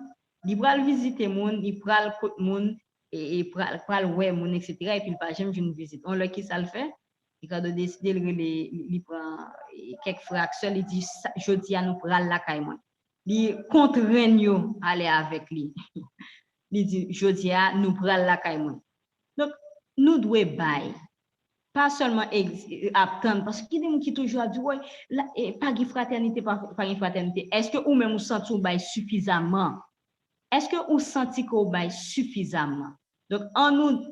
Il va visiter monde, il prend le côté monde, et prend le ouais monde, etc. Et puis il pas jamais une visite. On l'a qui ça le fait? Ricardo décide, il prend quelques fractions, il dit, je dis à nous prendre la caille. Il contraint nous aller avec lui. Il dit, je dis à nous prendre la caille. Donc, nous devons bailler. Pas seulement attendre, parce qu'il y a des gens qui toujours disent, ouais, pas de fraternité, pas de fraternité. Est-ce que vous même vous sentez bailler suffisamment? Est-ce que vous sentez que vous baille suffisamment? Donc, en nous,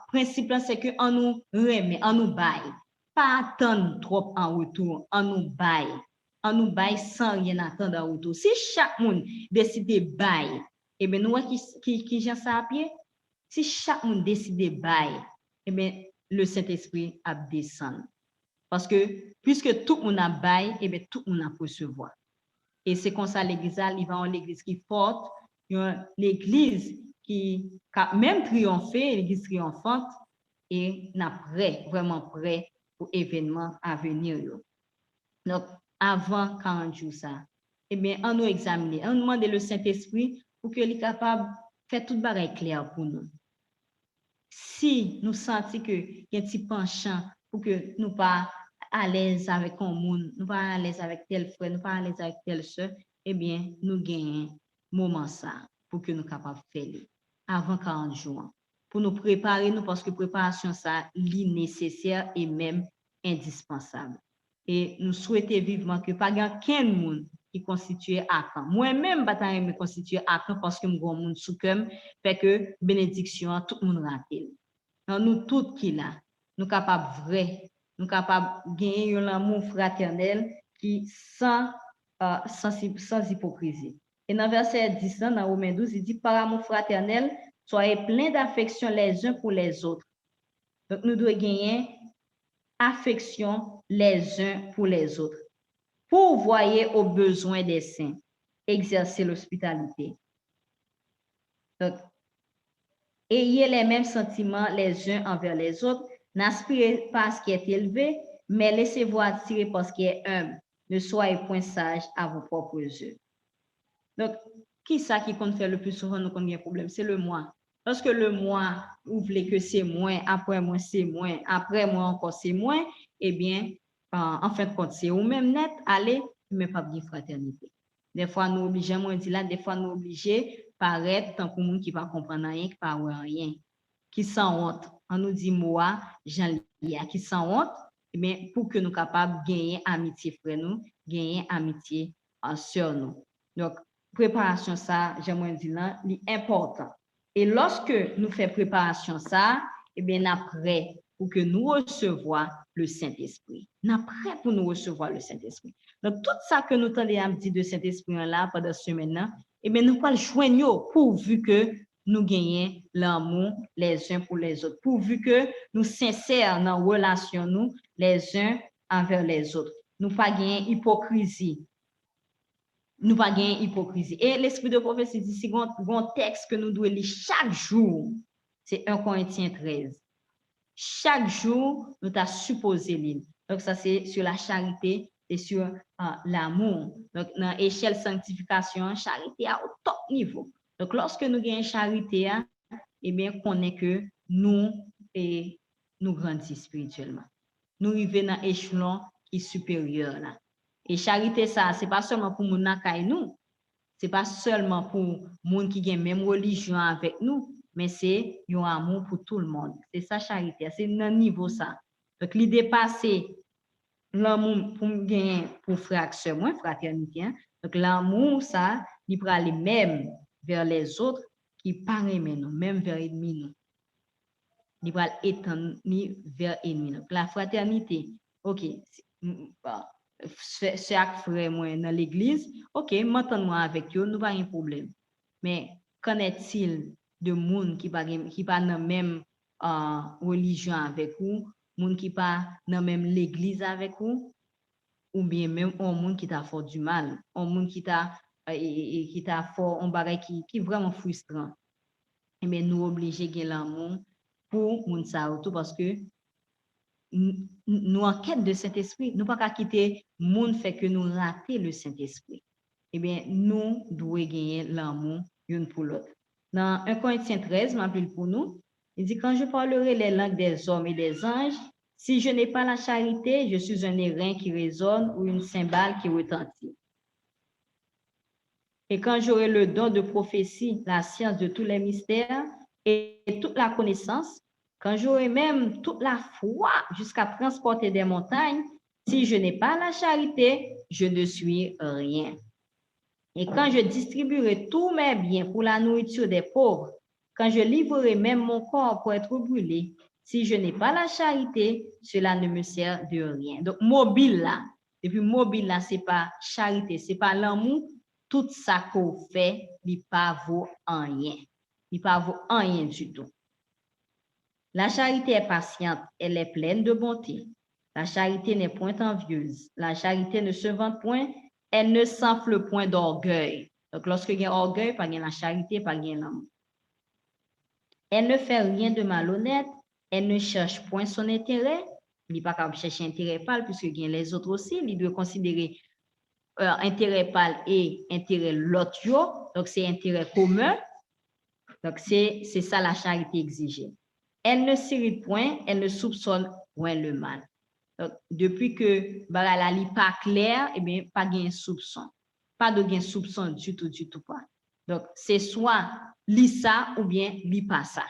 principe, c'est que en nous remet, en nous baille. Pas attendre trop en retour, en nous baille sans rien attendre en retour. Si chaque monde décide de bailler, eh bien, nous, qui j'en sais à pied, si chaque monde décide de bailler, eh bien, le Saint-Esprit a descendu. Parce que, puisque tout le monde a baillé, eh bien, tout le monde a recevoir. Et c'est comme ça l'église, il va en l'église qui est forte, l'église qui a même triomphé, l'église triomphante, et n'a prêt, vraiment prêt pour l'événement à venir. Donc, avant 40 jours, ça, eh bien, on nous examiner, on demande le Saint-Esprit pour qu'il soit capable de faire tout le clair pour nous. Si nous sentons qu'il y a un petit penchant pour que nous pas à l'aise avec un monde, nous pas à l'aise avec tel frère, nous pas à l'aise avec telle soeur, eh bien, nous gagnons moment ça pour que nous soyons capables de faire avant 40 jours. Pour nous préparer, nous, parce que préparation, ça, est nécessaire et même indispensable. Et nous souhaitons vivement que pas qu'un monde qui constitue Akan. Moi-même, je me constitue Akan parce que je suis un monde sous cœur, fait que bénédiction, tout le monde raté. Nous tous qui là, nous capables vrai, nous capables de gagner un amour fraternel qui sans hypocrisie. Et dans verset 10, dans Romains 12, il dit, par amour fraternel, soyez pleins d'affection les uns pour les autres. Donc, nous devons gagner affection les uns pour les autres. Pourvoyer aux besoins des saints, exercer l'hospitalité. Donc, ayez les mêmes sentiments les uns envers les autres, n'aspirez pas à ce qui est élevé, mais laissez-vous attirer par ce qui est humble. Ne soyez point sage à vos propres yeux. Donc, qui ça qui compte faire le plus souvent nous connaît un problème? C'est le moi. Lorsque le moi, vous voulez que c'est moins, après moi c'est moins, après moi encore c'est moins, eh bien, en fin de compte, c'est ou même net, allez, mais pas de fraternité. Des fois, nous obligeons, moi, dit là, des fois, nous obligeons paraître tant que monde qui va comprendre rien, qui ne parle rien, qui sans honte. On nous dit, moi, Jean-Lia, qui sans honte, eh bien, pour que nous soyons capables de gagner amitié frère nous, gagner amitié en sœur nous. Donc, préparation, ça, j'aimerais dire là, c'est important. Et lorsque nous faisons préparation, ça, eh bien, après, pour que nous recevions le Saint-Esprit. Nous sommes prêts pour nous recevoir le Saint-Esprit. Donc, tout ça que nous avons dit de Saint-Esprit-là pendant ce semaine, eh bien, nous allons le joindre pourvu que nous gagnions l'amour les uns pour les autres, pourvu que nous sincères dans la relation nous les uns envers les autres. Nous pas gagner hypocrisie. nous pas gagner hypocrisie. Et l'esprit de prophétie dit, c'est un texte que nous devons lire chaque jour. C'est 1 Corinthiens 13. Chaque jour, nous t'as supposé lire. Donc, ça, c'est sur la charité et sur l'amour. Donc, dans l'échelle sanctification, charité à au top niveau. Donc, lorsque nous gagnons charité, eh bien, on connaît que nous grandissons spirituellement. Nous arrivons dans l'échelon qui est supérieur. Là. Et charité, ça, ce n'est pas seulement pour nous, ce n'est pas seulement pour les gens qui ont la même religion avec nous, mais c'est un amour pour tout le monde. C'est ça, charité. C'est un niveau ça. Donc, l'idée passée, l'amour pour frère, sœur, moi, fraternité. Hein? Donc, l'amour, ça, il peut aller même vers les autres qui parlent nous, même vers l'ennemi nous. Il va étendre vers l'ennemi. Donc, la fraternité, ok, chaque frère moi dans l'église, ok, m'entends-moi avec eux, nous pas un problème. Mais qu'en est-il de monde qui pas dans la même religion avec vous, monde qui pas dans même l'église avec vous, ou bien même un monde qui t'a fait du mal, un monde qui t'a fait un bagage qui est vraiment frustrant. Et bien nous obligés de l'amour pour moun sa tout parce que nous en quête de Saint-Esprit, nous pas qu'à quitter monde fait que nous rater le Saint-Esprit. Eh bien nous devons gagner l'amour l'une pour l'autre. Dans 1 Corinthiens 13, m'appelle pour nous, il dit quand je parlerai les langues des hommes et des anges, si je n'ai pas la charité, je suis un airain qui résonne ou une cymbale qui retentit. Et quand j'aurai le don de prophétie, la science de tous les mystères et toute la connaissance, quand j'aurai même toute la foi jusqu'à transporter des montagnes, si je n'ai pas la charité, je ne suis rien. Et quand je distribuerai tous mes biens pour la nourriture des pauvres, quand je livrerai même mon corps pour être brûlé, si je n'ai pas la charité, cela ne me sert de rien. Donc, mobile là, et puis mobile là, c'est pas charité, c'est pas l'amour. Tout ça qu'on fait, il pas vaut rien. Il pas vaut rien du tout. La charité est patiente, elle est pleine de bonté. La charité n'est point envieuse. La charité ne se vante point, elle ne s'enfle point d'orgueil. Donc, lorsque il y a orgueil, pas la charité, pas l'amour. Elle ne fait rien de malhonnête, elle ne cherche point son intérêt. Il n'est pas capable de chercher intérêt pâle, puisque il y a les autres aussi, il doit considérer intérêt pâle et intérêt l'autre, donc c'est intérêt commun. Donc c'est ça la charité exigée. Elle ne s'irrite point, elle ne soupçonne point le mal. Donc, depuis que la n'est pas clair, eh bien, pas de soupçon. Pas de soupçon du tout pas. Donc, c'est soit lit ça ou bien lit pas ça.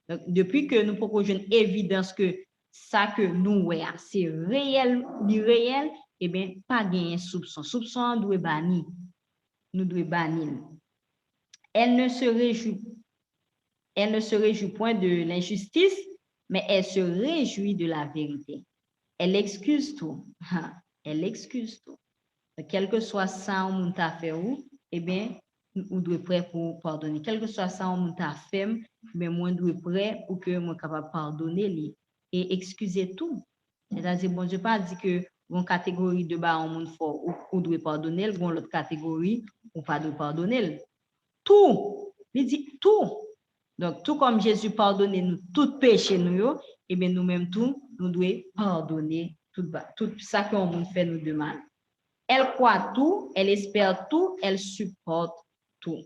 Donc, depuis que nous proposons une évidence que ça que nous voyons, c'est réel, l'irréel, eh bien, pas de soupçon. Soupçon doit bannir. Nous devons bannir. Elle ne se réjouit point de l'injustice, mais elle se réjouit de la vérité. Elle excuse tout. Elle excuse tout. Quel que soit ça, on t'a fait où, eh bien, on doit être prêt pour pardonner. Quel que soit ça, on t'a fait, mais moi, on doit être prêt pour que moi capable de pardonner et excuser tout. C'est-à-dire, bon, je ne pas dire que une catégorie de bas, on faut ou doit pardonner, une autre catégorie, on pas doit pardonner. Tout, il dit tout. Donc, tout comme Jésus pardonne nous tout péché, nous, et bien nous-mêmes tout, nous devons pardonner tout ça qu'on fait nous de mal. Elle croit tout, elle espère tout, elle supporte tout.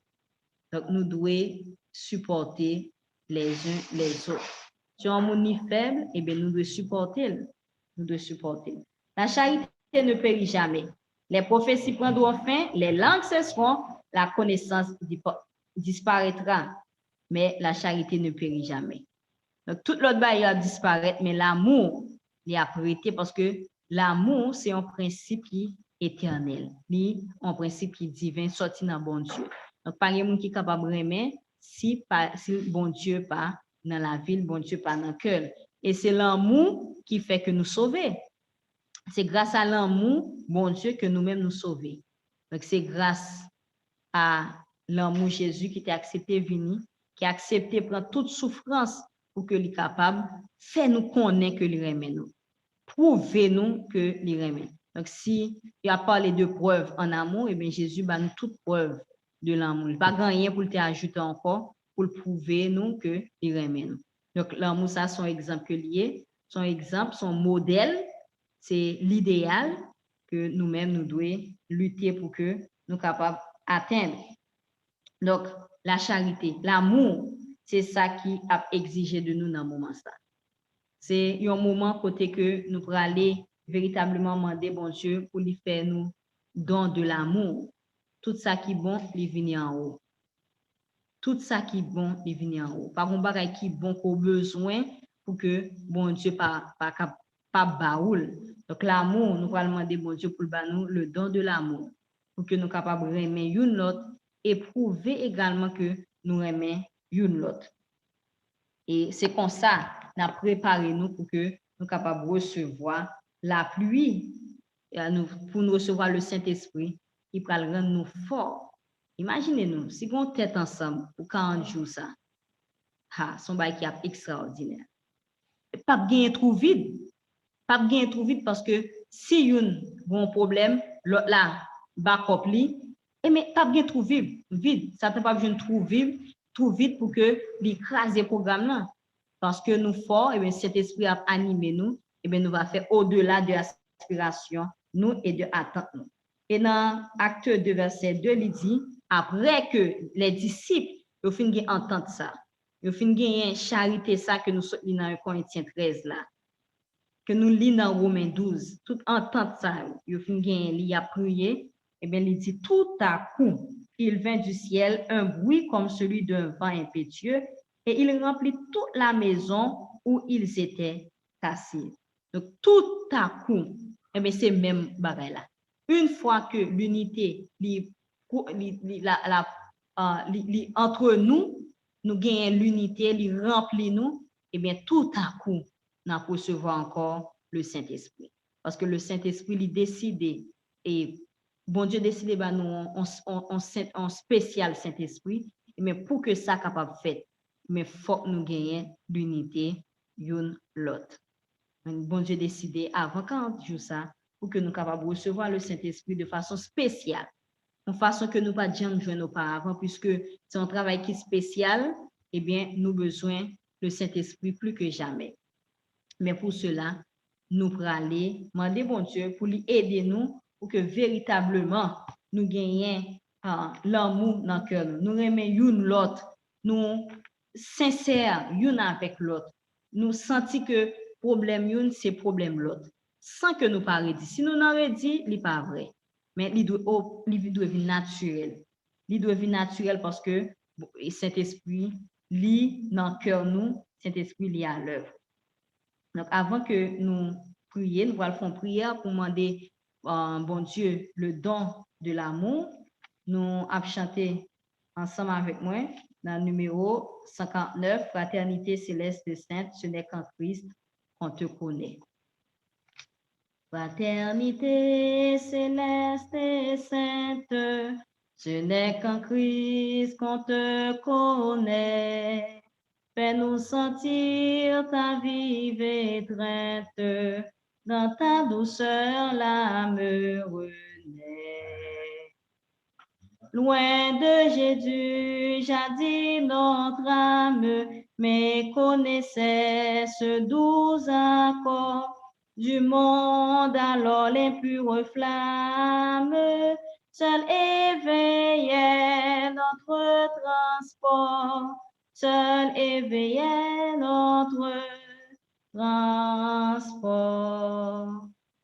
Donc, nous devons supporter les uns les autres. Si on est faible, et bien nous devons supporter. Nous devons supporter. La charité ne périt jamais. Les prophéties prendront fin, les langues cesseront, la connaissance disparaîtra. Mais la charité ne périt jamais. Donc, toute l'autre barrière disparaît, mais l'amour est arrêté parce que l'amour, c'est un principe qui est éternel. C'est un principe qui est divin, sorti dans bon Dieu. Donc, pas quelqu'un qui est capable de aimer si bon Dieu pas dans la ville, bon Dieu pas dans le cœur. Et c'est l'amour qui fait que nous sauvons. C'est grâce à l'amour, bon Dieu, que nous-mêmes nous sauvons. Donc, c'est grâce à l'amour Jésus qui t'a accepté venir, qui a accepté prendre toute souffrance pour que lui capable, fait nous connaître que lui remet nous. Prouvez-nous que lui remet. Donc, si il a parlé de preuves en amour, eh bien, Jésus va nous toute preuve de l'amour. Il n'y a pas rien pour te ajouter encore, pour le prouver nous que il aime nous. Donc, l'amour, ça, son exemple lié, son exemple, son modèle, c'est l'idéal que nous-mêmes, nous devons lutter pour que nous soyons capables d'atteindre. Donc, la charité, l'amour, c'est ça qui a exigé de nous dans ce moment-là. C'est un moment côté que nous pourrons aller véritablement demander bon Dieu pour lui faire nous don de l'amour. Tout ça qui est bon, il vient en haut. Tout ça qui est bon, il vient en haut. Par contre, qui est bon qu'on a besoin pour que bon Dieu pas baoul. Donc l'amour, nous allons demander bon Dieu pour nous le don de l'amour, pour que nous soyons capables de aimer une l'autre et prouver également que nous aimons une l'autre. Et c'est comme ça, nous avons préparé nous pour que nous soyons capables de recevoir la pluie, pour nous recevoir le Saint-Esprit, qui va rendre nous forts. Imaginez-nous, si on tête ensemble pour 40 jours, ça, son bail qui est extraordinaire. Pas gagner trop vite. Pas gagner trop vite parce que si y a un bon problème, l'autre là, backup li, mais pas gagner trop vite. Ça ne pas besoin de trop vite pour que l'écraser le programme là. Parce que nous forts, et bien cet esprit a animé nous, et bien nous va faire au-delà de l'aspiration, nous et de attente nous. Et dans Acte 2, verset 2, il dit, après que les disciples ont fini d'entendre ça, ils ont fini de charité ça que nous sommes dans 1 Corinthiens 13 là, que nous lisons dans Romains 12, tout entendre ça, ils ont fini de prier, et bien il dit, tout à coup, il vint du ciel un bruit comme celui d'un vent impétueux, et il remplit toute la maison où ils étaient assis. Donc, tout à coup, eh bien, c'est même bagaille là. Une fois que l'unité entre nous gagnons l'unité, il remplit nous, eh bien, tout à coup, nous recevons encore le Saint-Esprit. Parce que le Saint-Esprit, il décide, et bon Dieu décide, ben, nous, on spécial Saint-Esprit, mais pour que ça soit capable de faire, mais il faut que nous gagnions l'unité, l'une l'autre. Bon Dieu décidé avant 40 jours ça, pour que nous soyons capables de recevoir le Saint-Esprit de façon spéciale, de façon que nous ne pas jamais jouer auparavant, puisque c'est un travail qui est spécial, eh bien, nous avons besoin du Saint-Esprit plus que jamais. Mais pour cela, nous pourrons aller demander bon Dieu pour lui aider nous, pour que véritablement nous gagnions l'amour dans le cœur. Nous aimons une l'autre, nous sincères une avec l'autre. Nous sentons que problème une, c'est problème l'autre. Sans que nous parlions dit. Si nous n'aurions dit, ce n'est pas vrai. Mais il doit être naturel. Il doit être naturel parce que Saint-Esprit, lit dans le cœur nous, Saint-Esprit lit à l'œuvre. Donc, avant que nous prions, nous allons faire une prière pour demander, bon Dieu, le don de l'amour. Nous allons chanter ensemble avec moi dans le numéro 59, Fraternité céleste de Sainte, ce n'est qu'en Christ qu'on te connaît. Fraternité céleste et sainte, ce n'est qu'en Christ qu'on te connaît. Fais-nous sentir ta vive étreinte, dans ta douceur l'âme renaît. Loin de Jésus, jadis notre âme méconnaissait ce doux accord du monde, alors les pures flammes, seul éveillait notre transport. Seul éveillait notre transport.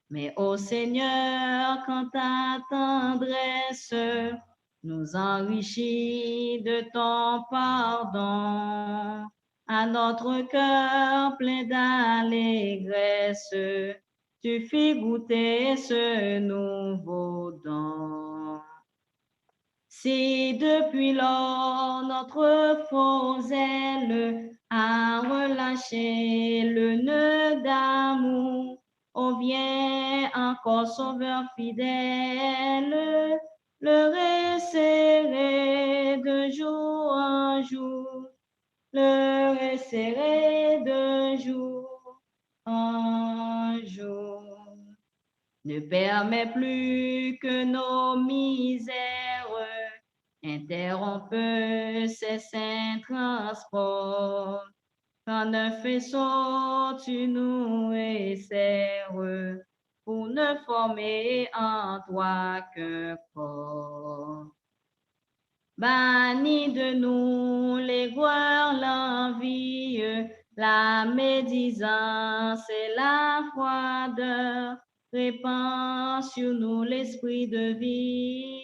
Mais ô Seigneur, quand ta tendresse nous enrichit de ton pardon, à notre cœur plein d'allégresse, tu fis goûter ce nouveau don. Si depuis lors notre faux zèle a relâché le nœud d'amour, on vient encore sauveur fidèle, le resserrer de jour en jour, le resserrer de jour en jour. Ne permets plus que nos misères interrompent ces saints transports. Quand un faisceau tu nous resserres pour ne former en toi qu'un corps. Bannis de nous l'aigreur, l'envie, la médisance et la froideur. Répand sur nous l'esprit de vie,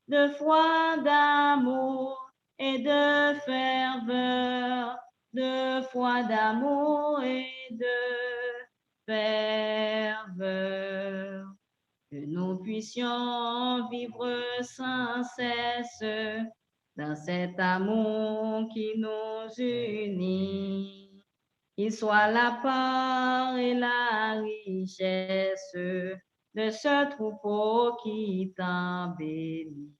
de foi, d'amour et de ferveur, de foi, d'amour et de ferveur. Que nous puissions vivre sans cesse dans cet amour qui nous unit. Qu'il soit la part et la richesse de ce troupeau qui t'en bénit.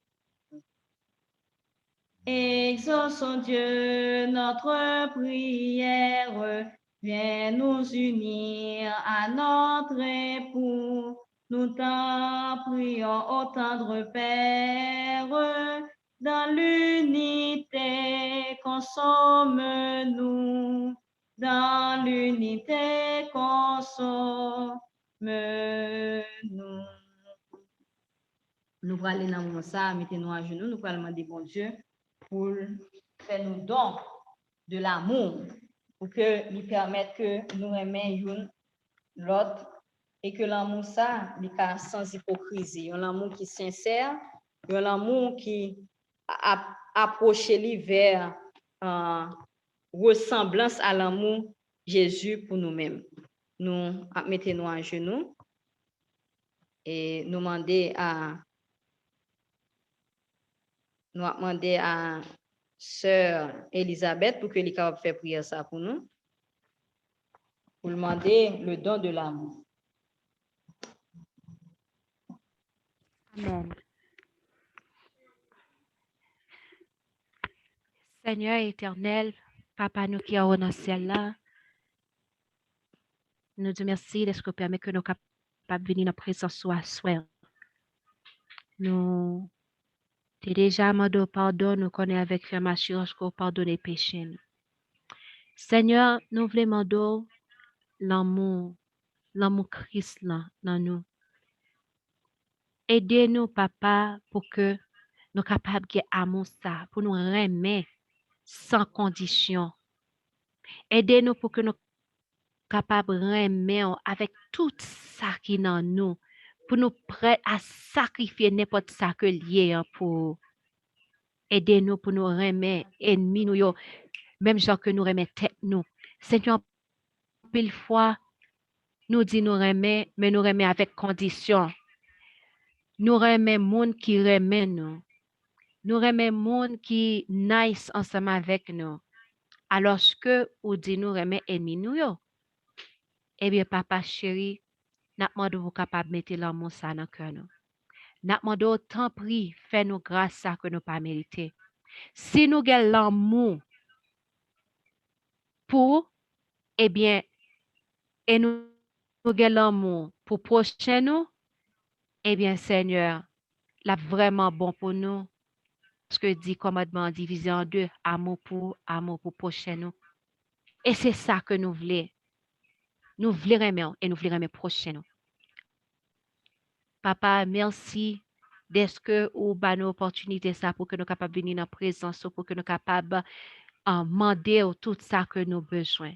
Exauçons Dieu notre prière, viens nous unir à notre époux. Nous t'en prions, ô tendre Père, dans l'unité consomme-nous, dans l'unité consomme-nous. Nous allons aller dans ça, mettez-nous à genoux, nous allons demander bon Dieu pour faire nous don de l'amour, pour que nous permettre que nous aimions l'autre et que l'amour ça, il est sans hypocrisie, un amour qui est sincère, un amour qui approche vers ressemblance à l'amour Jésus pour nous-mêmes. Nous mettons-nous à genoux et nous demander à Sœur Elisabeth pour que elle capable faire prier ça pour nous. Pour demander le don de l'amour. Amen. Seigneur éternel, Papa nous qui sommes dans le ciel là, nous disons merci de ce que permet que nous capables de venir dans la présence soit soir. Nous t'es déjà demandé pardon, nous connaissons avec ferme assurance qu'on pardonne les péchés. Seigneur, nous voulons demander l'amour Christ là dans nous. Aidez-nous, Papa, pour que nous soyons capables de amour ça, pour nous aimer sans condition. Aidez-nous pour que nous soyons capables d'aimer avec tout ça qui est dans nous, pour nous prêts à sacrifier n'importe ça que lié pour aider-nous pour nous aimer ennemis nous, même genre que nous aimer tête nous. Seigneur, pile fois, nous dit nous aimer, mais nous aimer avec condition. Nous aimer monde qui aime nous. Nous aimer monde qui nice ensemble avec nous. Alors que ou dit nous aimer ennemis nous yo. Eh bien, papa chéri, n'a demandé vous capable mettre l'amour ça dans cœur nous. N'a demandé autant prie, fais nous grâce ça que nous pas mérité. Si nous avons l'amour pour, eh bien, et nous avons l'amour pour prochain nous, eh bien, Seigneur, là vraiment bon pour nous. Parce que dit commandement divisé en deux, amour pour prochain nous. Et c'est ça que nous voulons. Nous voulons aimer et nous voulons aimer prochain nous. Papa, merci d'être que ou ba nos opportunités ça pour que nous capables venir dans présence, pour que nous capables demander tout ça que nous besoin.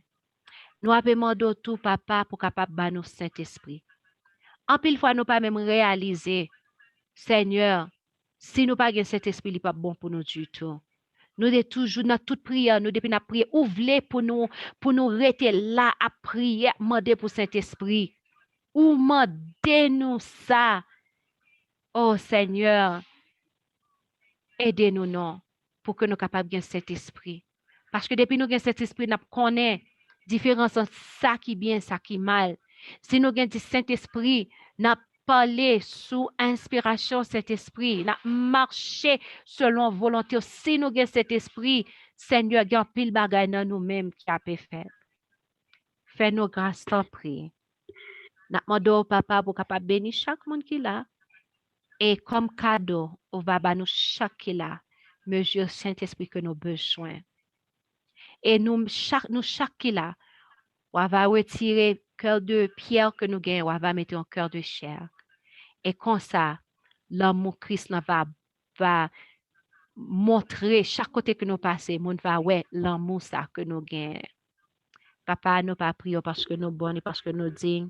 Nous avons demandé tout papa pour capable ba nous Saint-Esprit. En pile fois nous pas même réaliser Seigneur, si nous pas gain Saint-Esprit, il pas bon pour nous du tout. Nous sommes toujours dans toute prière, nous depuis notre prière, ouvrez pour nous rester là à prier, demander pour Saint-Esprit. Ou demandez-nous ça. Oh Seigneur, aidez-nous non pour que nous capables de cet esprit. Parce que depuis nous avons cet esprit, nous connaissons la différence entre ça qui est bien, ça qui est mal. Si nous avons cet esprit, nous parlé sous inspiration cet esprit, nous marché selon volonté. Si nous avons cet esprit, Seigneur, il y a pile bagaille dans nous-mêmes qui a pu faire. Fais-nous grâce, t'en prie. N'a demandé au papa pour capable bénir chaque monde qui là. Et comme cadeau, on va ba nous chaque qui là, mesure Saint-Esprit que nos besoins. Et nous chaque qui là, on va retirer cœur de pierre que nous gagnons, on va mettre un cœur de chair. Et comme ça, l'amour Christ va montrer chaque côté que nous passons, monde va ouais l'amour ça que nous gagnons. Papa, nous pas prions parce que nous bons et parce que nous dignes,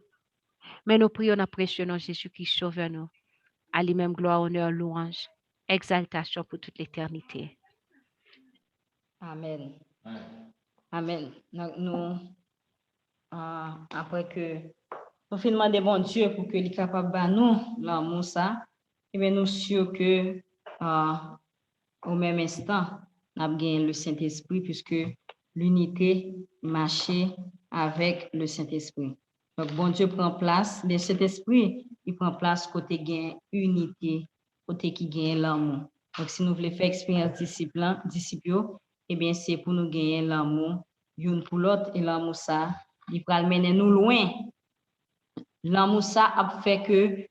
mais nous prions dans précieux nom Jésus qui sauve nous. À lui-même gloire, honneur, louange, exaltation pour toute l'éternité. Amen. Amen. Nous, après que nous finissons demander bon Dieu pour qu'il soit capable de nous l'amour ça, et bien nous sûrs que au même instant, nous avons gagné le Saint-Esprit puisque l'unité marchait avec le Saint-Esprit. Donc, bon Dieu prend place, le Saint-Esprit, il prend place côté gain unité, côté qui gagne l'amour. Donc, si nous voulons faire expérience disciple, eh bien, c'est pour nous gagner l'amour, l'une pour l'autre, et l'amour ça, il va mener nous loin. L'amour ça a fait que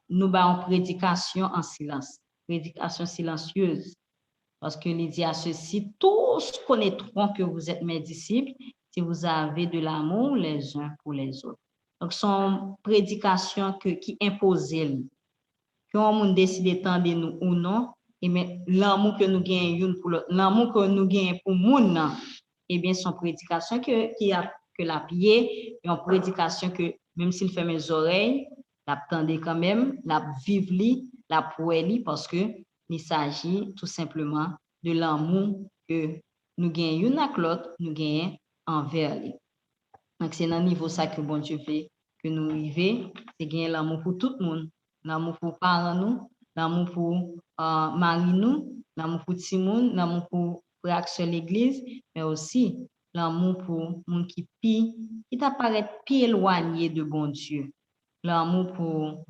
nous avons prédication en silence, prédication silencieuse. Parce que il dit à ceci, tous connaîtront que vous êtes mes disciples si vous avez de l'amour les uns pour les autres. Donc, son prédication qui impose, qu'on décide d'étendre nous ou non, et bien, l'amour que nous gagnons pour l'autre, l'amour que nous gagnons pour moun, et bien, son prédication que la pied, une prédication que même s'il fait mes oreilles, l'attendez quand même, la vivre, la prouer, parce que il s'agit tout simplement de l'amour que nous gagnons avec l'autre, nous gagnons envers lui. Donc, c'est dans le niveau ça que bon Dieu fait que nous arrivons, c'est gagner l'amour pour tout le monde, l'amour pour parents nous, l'amour pour mari nous, l'amour pour tout le monde, l'amour pour frères sur l'église, mais aussi l'amour pour monde qui t'apparaît plus éloigné de bon Dieu, l'amour pour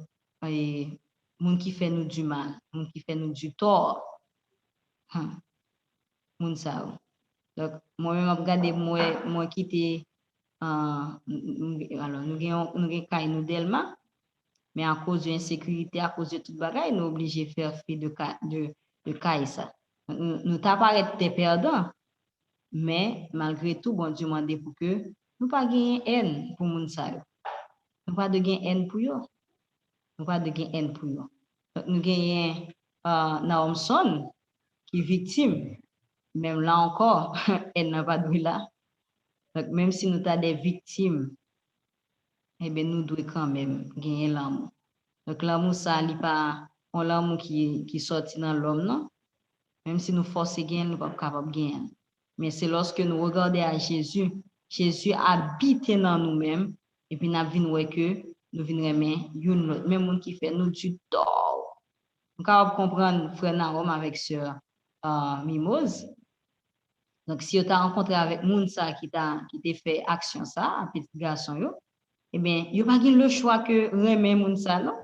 monde qui fait nous du mal, monde qui fait nous du tort. Moun sa. Donc, moi-même, je regarde moi qui était, alors, nous avons nous Delma, mais à cause de l'insécurité, à cause de tout bagaille, nous obligés de faire fi de caille ça. Nous t'apparaît des perdants, mais malgré tout, bon Dieu m'a dit pour que nous pas gagner haine pour moun sa. Nous pas de gagner haine pour eux. Nous pas de gagner haine pour eux. Donc, nous gagnons Naomson qui est victime. Même là encore, elle n'a pas de là. Donc, même si nous avons des victimes, eh bien, nous devons quand même gagner l'amour. Donc, l'amour, ça n'est pas un l'amour qui sortit dans l'homme, non? Même si nous forçons gagner, nous ne sommes pas capables de gagner. Mais c'est lorsque nous regardons à Jésus, Jésus habite dans nous-mêmes, et puis nous venons que nous venons aimer l'autre, même monde qui fait nous du tort. Nous sommes comprendre frère Naom avec sœur Mimose. Donc, si tu as rencontré avec Mounsa qui t'a fait action ça, petit garçon, eh bien, il n'y a pas le choix que remet Mounsa, non?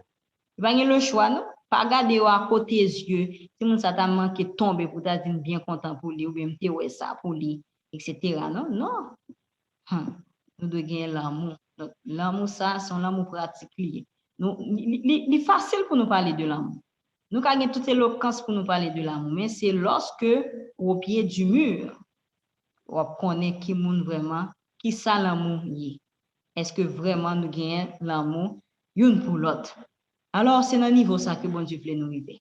Il n'y a pas le choix, non? Pas garder à côté des yeux. Si Mounsa t'a manqué de tomber pour t'a dit bien content pour lui, ou bien tu ouais ça pour lui, etc. Non, non. Nous devons gagner l'amour. Donc, l'amour, ça, c'est l'amour pratique. Il est facile pour nous parler de l'amour. Nous avons toute éloquence pour nous parler de l'amour, mais c'est lorsque, au pied du mur, on connaît qui moun vraiment, qui ça l'amour est. Est-ce que vraiment nous gagnons l'amour une pour l'autre? Alors, c'est dans le niveau ça que bon Dieu voulait nous arriver.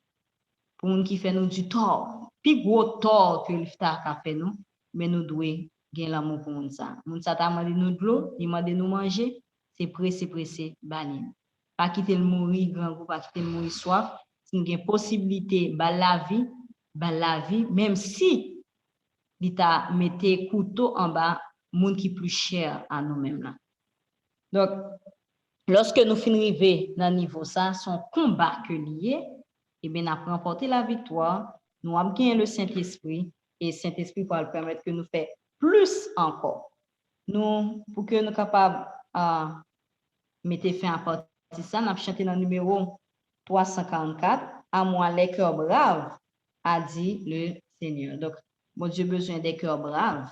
Pour nous qui fait nous du tort, plus gros tort que le a fait nous, mais nous devons gagner l'amour pour nous ça. Nous ça t'a demandé nous de l'eau, il m'a demandé nous manger, c'est pressé, banine. Pas quitter le mourir grand goût, pas quitter le mourir soif. Si nous avons possibilité, la vie, même si il t'a mis couteau en bas, monde qui plus cher à nous-mêmes là. Donc, lorsque nous finissons dans le niveau ça, son combat que lié, et bien, nous avons remporté la victoire, nous avons gagné le Saint-Esprit, et le Saint-Esprit va le permettre que nous fassions plus encore. Nous, pour que nous soyons capables de mettre fin à partir de ça, nous avons chanté dans le numéro 344, à moi les cœurs braves, a dit le Seigneur. Donc, bon Dieu besoin des cœurs braves.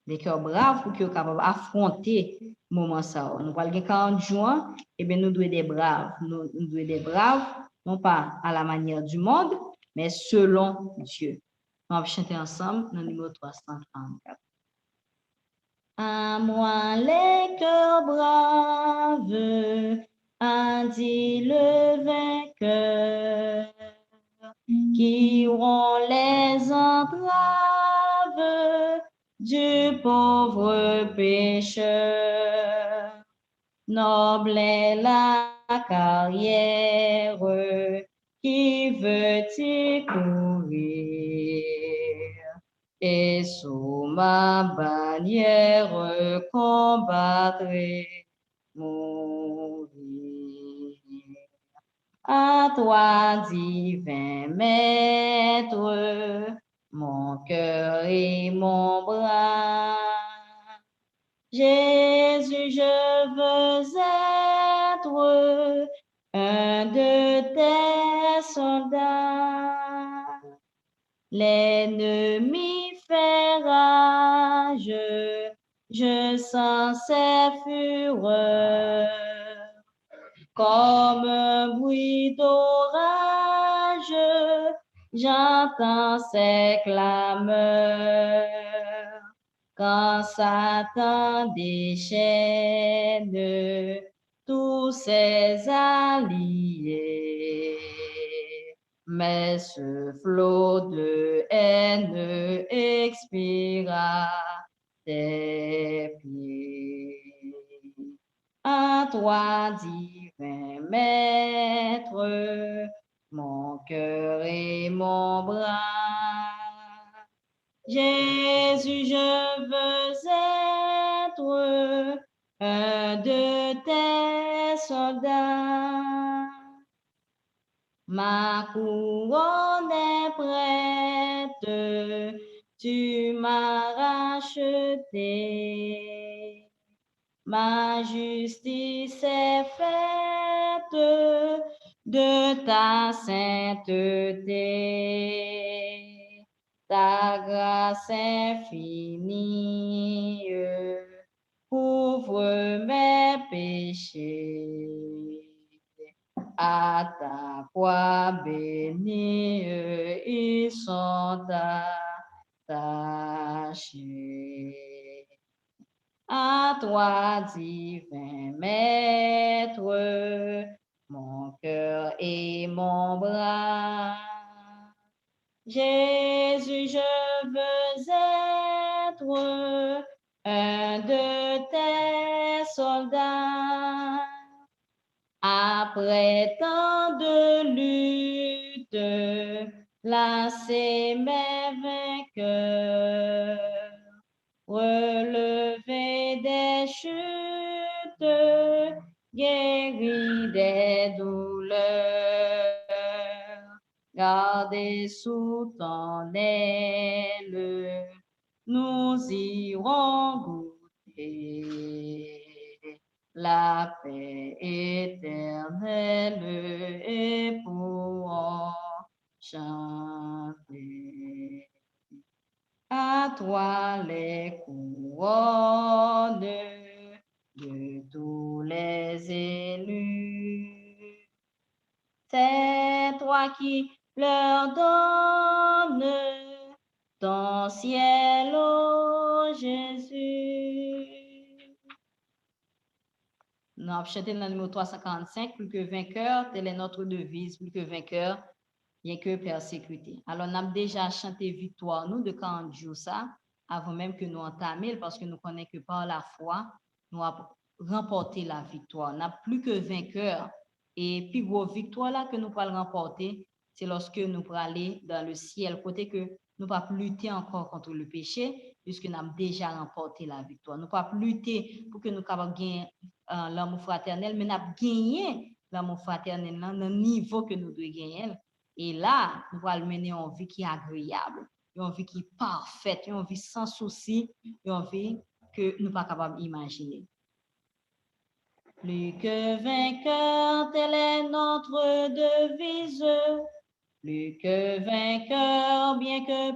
des cœurs braves pour qu'ils soient capables d'affronter le moment ça. Nous parlons 40 jours, et bien nous devons des braves. Nous devons des braves, non pas à la manière du monde, mais selon Dieu. On va chanter ensemble dans le numéro 334. À moi les cœurs braves, a dit le vainqueur, qui auront les entraves du pauvre pécheur. Noble est la carrière qui veut y courir, et sous ma bannière combattrai mourir. À toi, divin maître, mon cœur et mon bras. Jésus, je veux être un de tes soldats. L'ennemi fait rage, je sens ses fureurs. Comme un bruit d'orage, j'entends ses clameurs. Quand Satan déchaîne tous ses alliés, mais ce flot de haine expira tes pieds. À toi, divin maître, mon cœur et mon bras. Jésus, je veux être un de tes soldats. Ma couronne est prête, tu m'as racheté. Ma justice est faite de ta sainteté. Ta grâce infinie couvre mes péchés. À ta croix bénie, ils sont attachés. À toi, divin maître, mon cœur et mon bras. Jésus, je veux être un de tes soldats. Après tant de luttes, lassés mes vainqueurs, relever des chutes, guérir des douleurs, garder sous ton aile, nous irons goûter la paix éternelle et pour chanter. À toi les couronnes de tous les élus. C'est toi qui leur donnes ton ciel, ô Jésus. Nous avons chanté dans le numéro 345, plus que vainqueur, telle est notre devise, plus que vainqueur, bien que persécuté. Alors, nous avons déjà chanté victoire, nous, de 40 jours, ça, avant même que nous entamions, parce que nous connaissons que par la foi, nous avons remporté la victoire. Nous n'avons plus que vainqueur. Et puis, gros victoire là que nous pourrons remporter, c'est lorsque nous pourrons aller dans le ciel, côté que nous ne pouvons plus lutter encore contre le péché, puisque nous avons déjà remporté la victoire. Nous ne pouvons plus lutter pour que nous puissions gagner l'amour fraternel, mais nous avons gagné l'amour fraternel dans le niveau que nous devons gagner. Et là, nous allons mener une vie qui est agréable, une vie qui est parfaite, une vie sans souci, une vie que nous ne sommes pas capables d'imaginer. Plus que vainqueur, telle est notre devise. Plus que vainqueur, bien que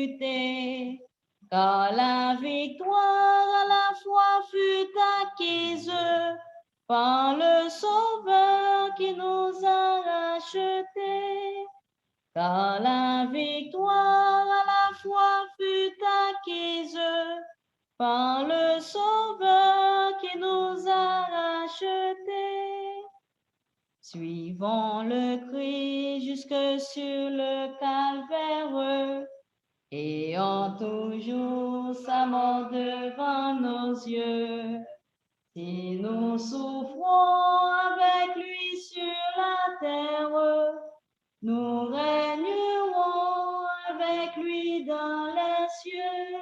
persécuté, car la victoire à la fois fut acquise par le Sauveur qui nous a rachetés. Car la victoire à la fois fut acquise par le Sauveur qui nous a rachetés. Suivons le Christ jusque sur le calvaire, ayant toujours sa mort devant nos yeux. Si nous souffrons avec lui sur la terre, nous régnerons avec lui dans les cieux.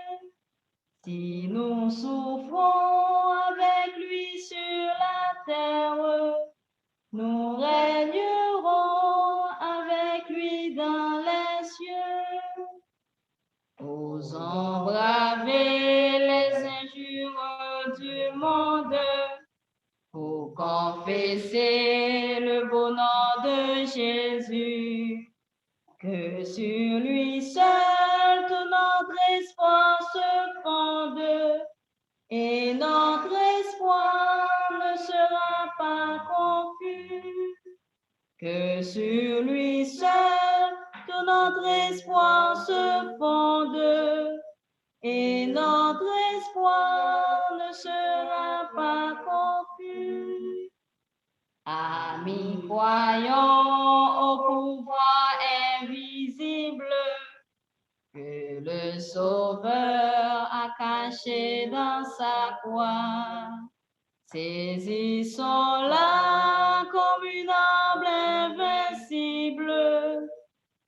Si nous souffrons avec lui sur la terre, nous régnerons avec lui dans les cieux. Osons braver les injures du monde pour confesser le beau nom de Jésus. Que sur lui seul tout notre espoir se fonde, et notre espoir ne sera pas confus. Que sur lui seul tout notre espoir se fonde, et notre espoir ne sera pas confus. Amis, croyons au pouvoir invisible que le Sauveur a caché dans sa croix. Saisissons-la comme une arme invincible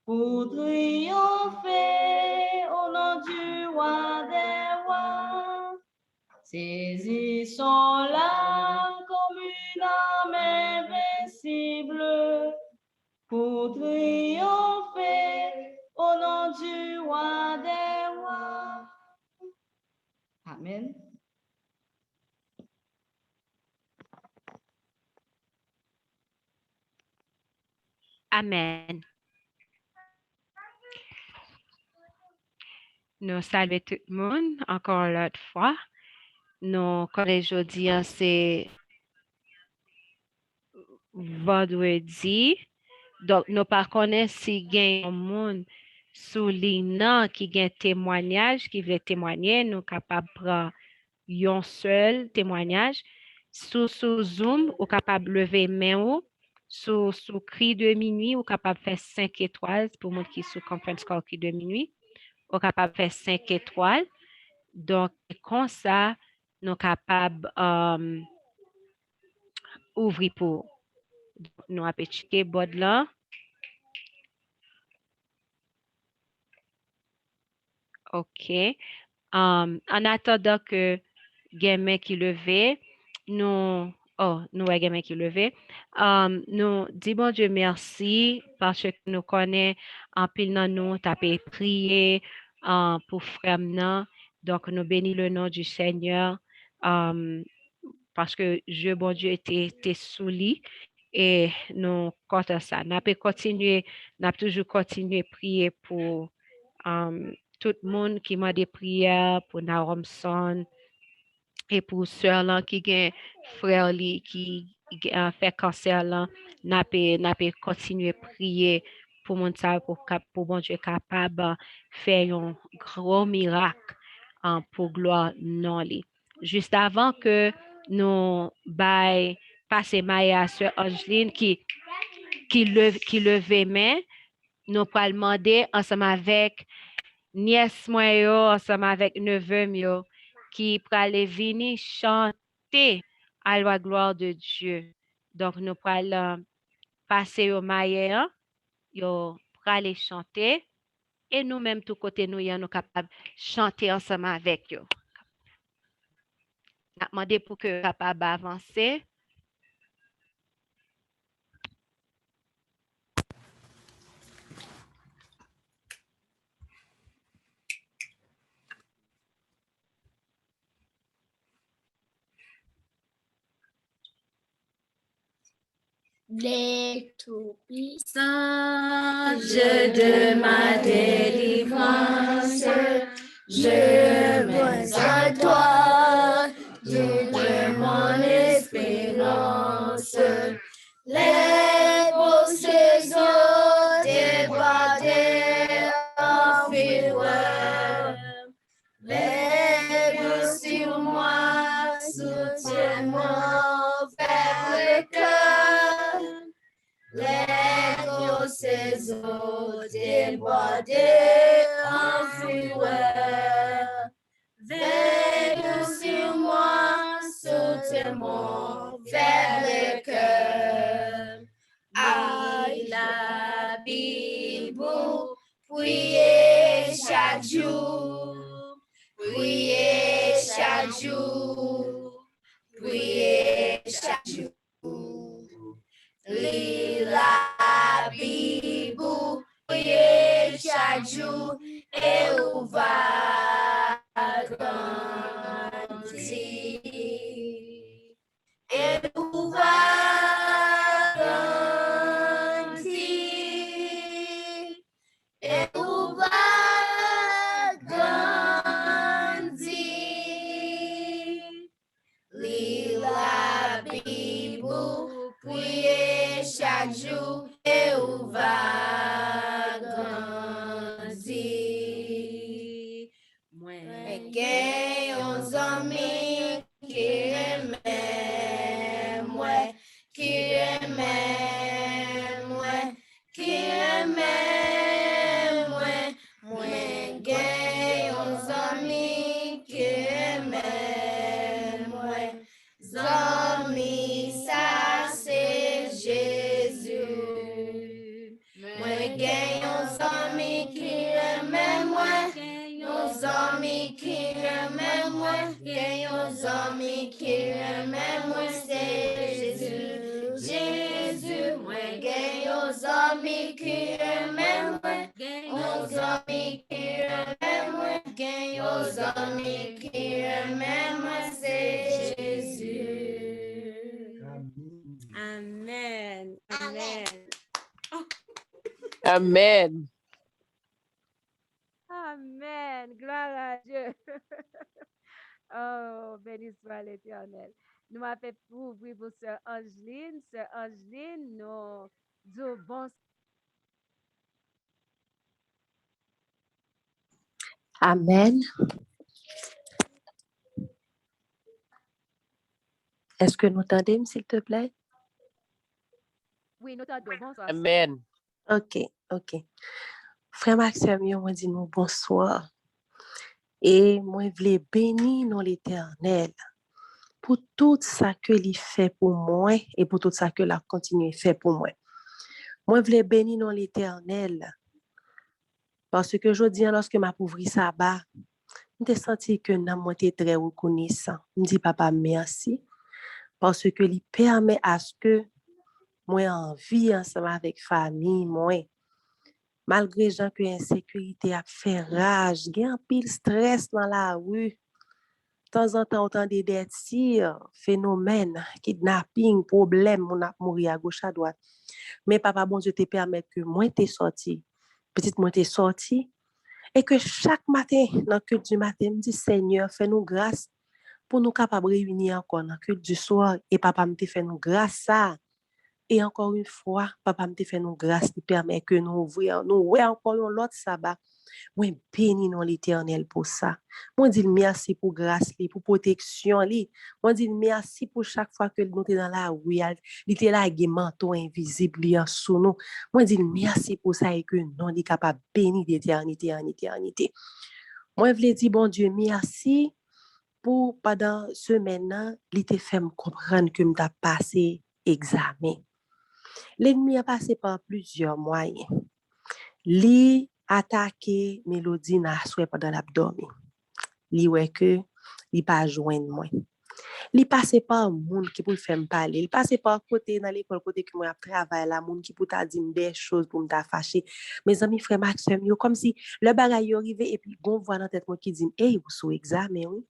pour triompher au nom du roi des rois. Saisissons-la comme une arme invincible pour triompher au nom du roi des rois. Amen. Amen. Nous saluons tout le monde encore l'autre fois. Nous, comme aujourd'hui, c'est vendredi. Donc, nous ne connaissons pas si il y a un monde sous l'INA qui a un témoignage, qui veut témoigner. Nous sommes capables de prendre un seul témoignage. Sous Zoom, ou capable de lever main. Sous cri de minuit, ou capable de faire 5 étoiles pour les gens qui sont conference call cri de minuit. Ou capable de faire 5 étoiles. Donc, comme ça, nous sommes capables d'ouvrir pour nous checker board là. OK. En attendant que gamin qui levé, nous gamin qui levé. Nous disons bon Dieu merci parce que nous connaissons en pile dans nous taper prier pour frère nan. Donc nous bénissons le nom du Seigneur parce que Dieu bon Dieu était sous lui et nous comptons ça. Nous peut continuer, nous toujours continuer à prier pour tout le monde qui m'a des prières pour Naromson et pour sœur là qui gagne frère li qui fait cancer là n'a peut continuer prier pour mon ça pour bon Dieu capable faire un gros miracle pour gloire non li. Juste avant que nous passer Maya à sœur Angeline qui levait main, nous pourrons demander ensemble avec nièce moi yo ensemble avec neveu yo qui pourraient venir chanter à la gloire de Dieu. Donc nous pourrons passer au maïa, yo pourront chanter et nous-mêmes tout côté nous sommes capables de chanter ensemble avec eux. On a demandé pour que capable avancer. Les tout-puissants, Dieu de ma délivrance, J'ai besoin de toi, tu es mon espérance. Les beaux saisons débordées en fureur. Veille sur moi, soutiens-moi vers le cœur. Les beaux saisons débordées en fureur. Veille sur moi, soutiens-moi vers le cœur. Aïe la Bible, priez chaque jour, priez chaque jour, priez chaque jour. Lis la Bible, priez chaque jour et on va grandir. Et on va grandir. Et on va grandir. Lis la Bible, priez chaque jour et on va grandir. Moi, j'ai un ami qui aime moi, qui aime moi, qui aime moi. Moi, j'ai un ami qui aime moi. Zami, ça c'est Jésus. Moi, j'ai un ami qui aime moi. Nos amis qui aiment moi, j'ai un ami qui aime moi, c'est Jésus. Jésus, moi, j'ai un ami qui aime moi, nos amis qui aiment moi, j'ai un ami qui aime moi, c'est Jésus. Amen. Amen. Amen. Amen. Gloire à Dieu. Oh, béni soit l'Éternel. Nous m'avons fait ouvrir pour Sœur Angeline. Sœur Angeline, nous disons bon. Amen. Est-ce que nous t'entendons, s'il te plaît? Oui, nous t'entendons. Bonsoir. Amen. OK. Frère Maxime, on dit nous bonsoir. Et moi, je voulais bénir dans l'Éternel pour tout ça que il fait pour moi et pour tout ça que la continue de faire pour moi. Moi, je voulais bénir dans l'Éternel parce que je dis, lorsque ma pauvreté ça bas, je senti que je suis très reconnaissant. Je dis, papa, merci parce que il permet à ce que moi en vie ensemble avec famille, moi, malgré gens que l'insécurité a fait rage, il y a un pile stress dans la rue. De temps en temps, autant des tirs, phénomènes, kidnapping, problèmes, on a mourir à gauche à droite. Mais papa, bon Dieu, te permet que moi t'es sorti, petite moi t'es sorti, et que chaque matin, dans le culte du matin, me dit Seigneur, fais-nous grâce pour nous capables de réunir encore dans le culte du soir, et papa me te fait nous grâce ça. Et encore une fois, papa me te fait nous grâce qui permet que nous ouvrions, nous ouais encore l'autre sabbat. Moi béni non l'Éternel pour ça. Moi dis merci pour grâce li, pour protection li. Moi dis merci pour chaque fois que nous t'es dans la rue, il était là avec manteau invisible li en sous nous. Moi dis merci pour ça et que nous est capable béni d'éternité en éternité. Moi je voulais dire bon Dieu merci pour pendant semaine il te fait me comprendre que m'ta passé examen. L'ennemi a passé par plusieurs moyens. Li attaqué Mélodie na souhait pendant l'abdomen. Li ouais que li pas joindre moi. Li passé par monde qui pour faire me parler. Il passé par côté dans l'école côté que moi travaille là monde qui pour t'a dire des choses pour me t'a fâché. Mes amis frère Maxime yo comme si le bagay yo arrivé et puis gon voix dans tête moi qui dit hey ou sous examen oui.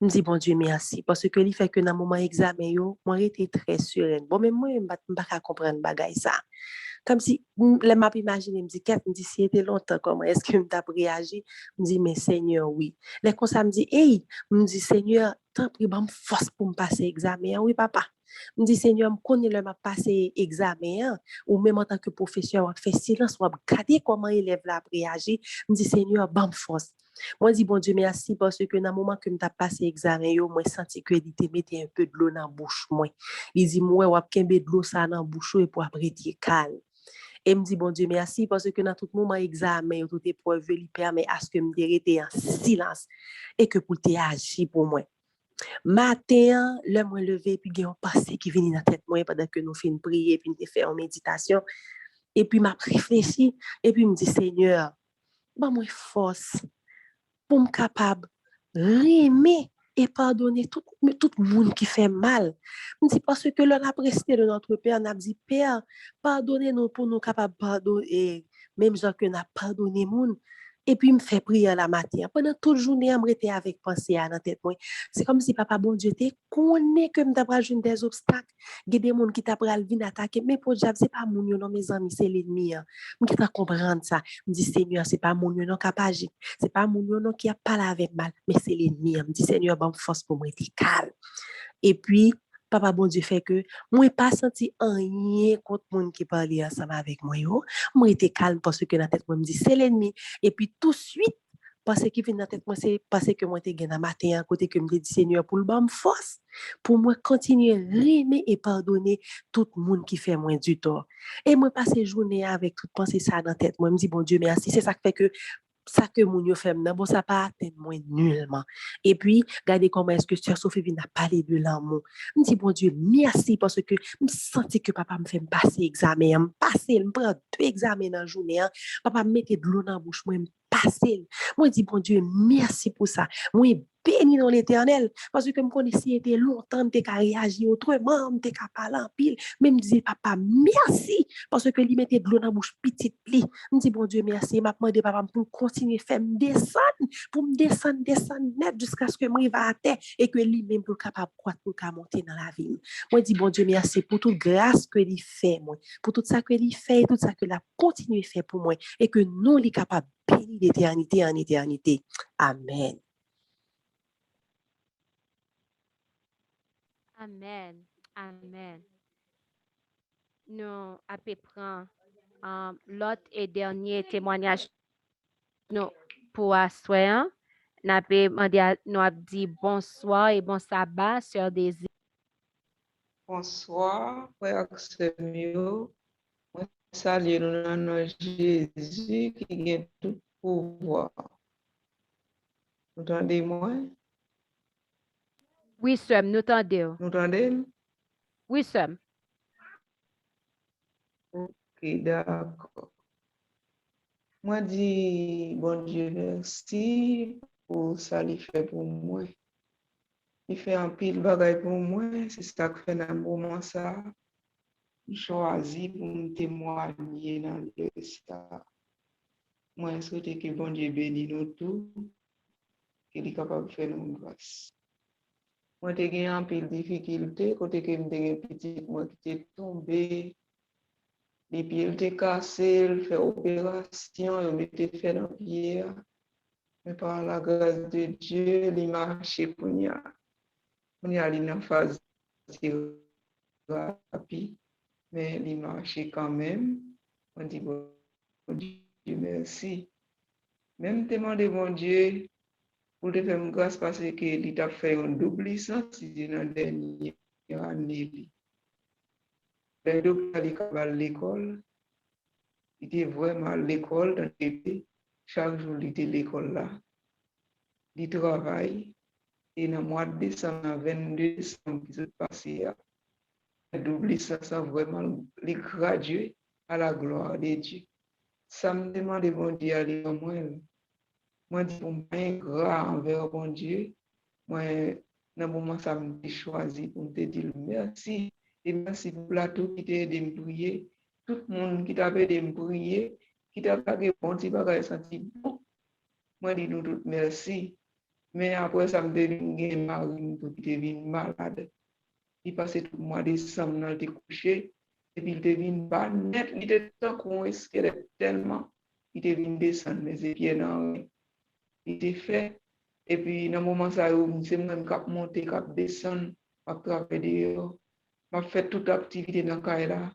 Je dis bon Dieu merci parce que il fait que dans moment examen yo moi j'étais très sereine. Bon mais moi pas comprendre bagay ça. Comme si, les m'a imaginé, me dit, qu'est-ce me dit, si c'était longtemps, comment est-ce que me t'a réagi? Me dit, mais Seigneur, oui. Les comme ça, me dit, hey, me dit, Seigneur, tant pis, me force pour me passer examen. Oui, papa. Me dit, Seigneur, me connaît le m'a passé examen, ou même en tant que professeur, on fait silence, on regarder comment élève la réagi. Me dit, Seigneur, me force. Moi, je dis, bon Dieu, merci parce que dans le moment que je t'ai passé l'examen, moi, je senti que il te mettait un peu de l'eau dans la bouche. Il dit, moi, je vais mettre de l'eau dans la bouche et pour après, tu calme. Et me dit, bon Dieu, merci parce que dans tout moment examen, toute épreuve, il permet à ce que je reste en silence et que pour te agir pour moi. Matin, le moi levé, puis il y a un passé qui vient dans la tête moi pendant que nous faisons prier, puis nous faisons en méditation. Et puis, m'a réfléchi, et puis me dit, Seigneur, moi force pour me capable d'aimer et pardonner tout le monde qui fait mal. Je dis parce que l'on a presté de notre Père, on a dit, Père, pardonnez-nous pour nous capables de pardonner, même gens que nous avons pardonné monde. Et puis, me fait prier la matin. Pendant toute journée, je me avec pensée à la tête. C'est comme si papa bon Dieu te connaît que je t'ai des obstacles. Il y a des gens qui t'ont venir attaquer. Mais pour Dieu, ce n'est pas mon non, mes amis, c'est l'ennemi. Je peux comprendre ça. Je me dis, Seigneur, ce n'est pas mon non qui a pas agi. Ce n'est pas mon non qui a parlé avec mal. Mais c'est l'ennemi. Je me dis, Seigneur, bonne force pour moi, être calme. Et puis, papa bon Dieu fait que moi pas senti rien contre monde qui parlait ensemble avec moi moi était calme parce que dans tête moi me dit c'est l'ennemi et puis tout de suite parce que qui vient dans tête moi c'est parce que moi t'ai gagné matin à côté que me dit Seigneur pour le bon force pour moi continuer aimer et pardonner tout le monde qui fait moins du tort et moi passer journée avec toute pensée ça dans tête moi me dit bon Dieu merci c'est ça qui fait que ça que mon yo fait bon ça pas atteindre moi nullement et puis regardez comment est-ce que Sœur Sophie vient parler de l'amour me dit bon Dieu merci parce que me senti que papa me fait passer examen me passer me prend 2 examens dans journée papa me mettait de l'eau dans bouche moi me passer moi dit bon Dieu merci pour ça moi béni dans l'Éternel parce que me connaissais était longtemps me réagir autrement me parler en pile même disait papa merci parce que lui mettait de l'eau dans bouche petite pli me dit bon Dieu merci m'a demandé papa pour continuer faire me descendre pour me descendre net jusqu'à ce que moi va à terre et que lui même pour capable croître pour monter dans la vie moi dis bon Dieu merci pour toute grâce que il fait moi pour tout ça que il fait et tout ça que il a continué faire pour moi et que nous les capable bénir d'éternité en éternité amen. Amen. Amen. Nous apprenons l'autre et dernier témoignage nous pour asseoir. Nous avons dit bonsoir et bon sabbat, Sœur Désir. Bonsoir, frère Axemio. Moi, salue le nom de Jésus qui a tout pouvoir. Vous entendez-moi? Oui, sœur, nous t'entendons. Vous entendez? Oui, sœur. Ok, d'accord. Moi, dis, bon Dieu, merci pour ça qu'il fait pour moi. Il fait un pile bagaille pour moi, c'est ça que fait dans le moment ça. Il choisit pour me témoigner dans le ça. Moi, je souhaite que bon Dieu bénisse nous tous, qu'il est capable de faire nous grâce. Moi, j'ai gagné un peu de difficulté, côté que j'ai petit moi qui est tombé, les pieds étaient cassés, il fait opération, il m'était fait dans le pied. Mais par la grâce de Dieu, il marche pour nous. On est allé dans la phase thérapie, mais il marche quand même. On dit bon Dieu, merci. Même demander bon Dieu pour te faire grâce parce qu'il t'a fait un double licence dans la dernière année. Le docteur il à l'école, il était vraiment à l'école dans l'été. Chaque jour, il était à l'école là. Il travaille. Et dans le mois de décembre, 22 décembre, qui s'est passé, le double licence, vraiment, les gradués à la gloire de Dieu. Ça me demande bon Dieu aller en moi. Moi, je dis pour moi, grand envers bon Dieu. Moi, dans le moment, ça me choisi pour te dire merci. Et merci pour la tout qui t'a aidé à me prier. Tout le monde qui t'a aidé à me prier, qui t'a fait bon petit bagage senti bon. Moi, je dis nous tous merci. Mais après, ça me devient mari qui devient malade. Il passait tout le mois de décembre, il était couché. et puis il devine pas net, il était tant qu'on squelette tellement, il devine descendre mes pieds dans il était fait. Et puis, dans le moment ça, c'est moi-même qui monter, qui descendre, à travers dehors. Je fais toute activité dans le cas là.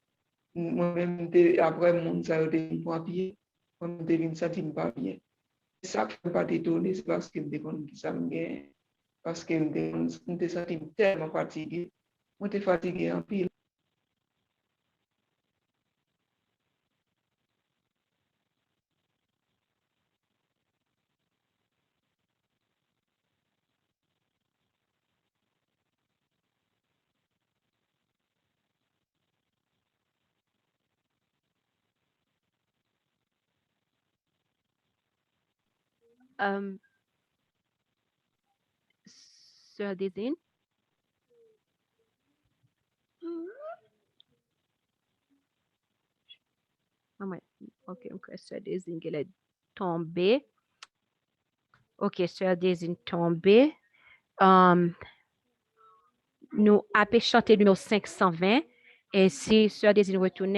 Moi-même, après, mon ça, je devine pas bien. Moi-même, je devine ça, je pas bien. Ça ne fait pas détonner, c'est parce que je me ça me gagne. Parce que je me sens tellement fatigué. Moi, je suis fatigué en pile. Sœur Désine? Ah ouais. OK, Sœur Désine, elle est tombée. OK, Sœur Désine tombée. Nous avons chanté le numéro 520. Et si Sœur Désine retourne,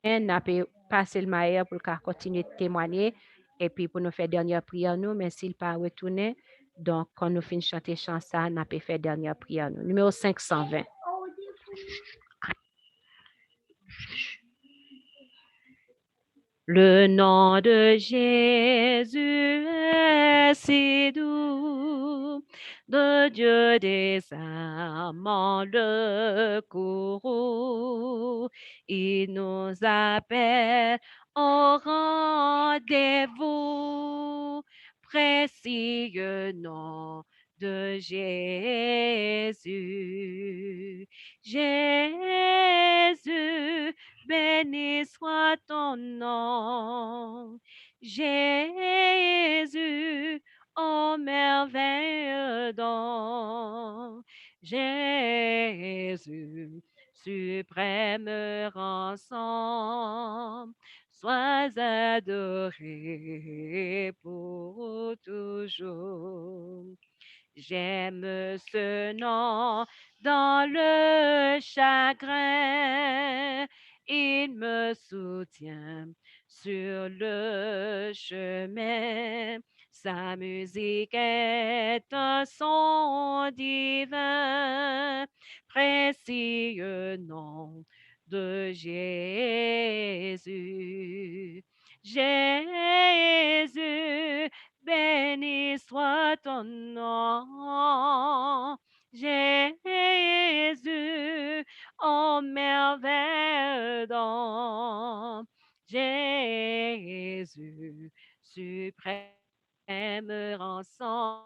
nous avons passé le maire pour continuer de témoigner et puis pour nous faire dernière prière nous, mais s'il pas retourné, donc quand nous finissons chanter chanson, nous avons fait dernière prière nous. Numéro 520. Le nom de Jésus est si doux, de Dieu des amants le courroux. Il nous appelle au rendez-vous, précieux nom de Jésus. Jésus, béni soit ton nom, Jésus, ô merveilleux don. Jésus, suprême rançon, sois adoré pour toujours. J'aime ce nom dans le chagrin. Il me soutient sur le chemin. Sa musique est un son divin, précieux nom de Jésus. Jésus, béni soit ton nom, Jésus, ô merveilleux don. Jésus, suprême rançon,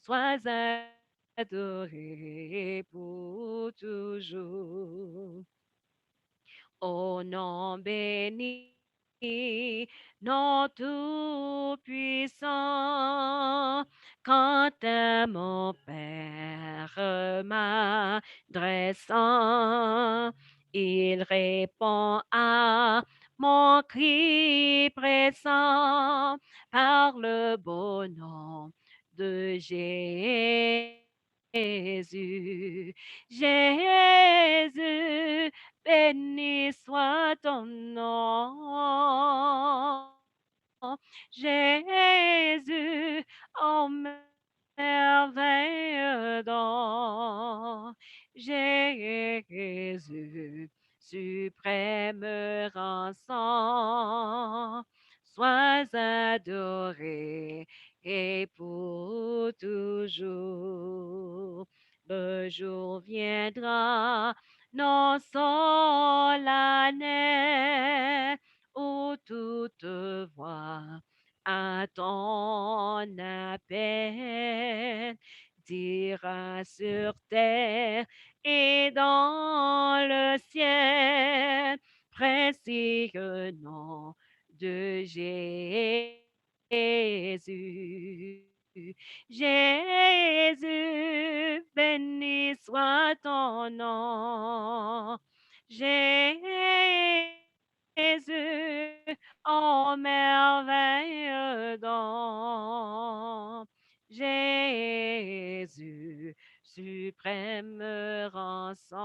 sois adoré pour toujours. Ô nom béni, nom tout-puissant, quand à mon Père m'adressant, il répond à mon cri pressant par le beau nom de Jésus. Jésus, béni soit ton nom. Jésus, ô merveilleux don. Jésus, suprême rançon, sois adoré et pour toujours. Le jour viendra, non solennel, où toute voix à ton appel dira sur terre et dans le ciel, précieux nom de Jésus. Jésus, béni soit ton nom. Jésus, ô merveilleux don. Jésus, suprême rançon.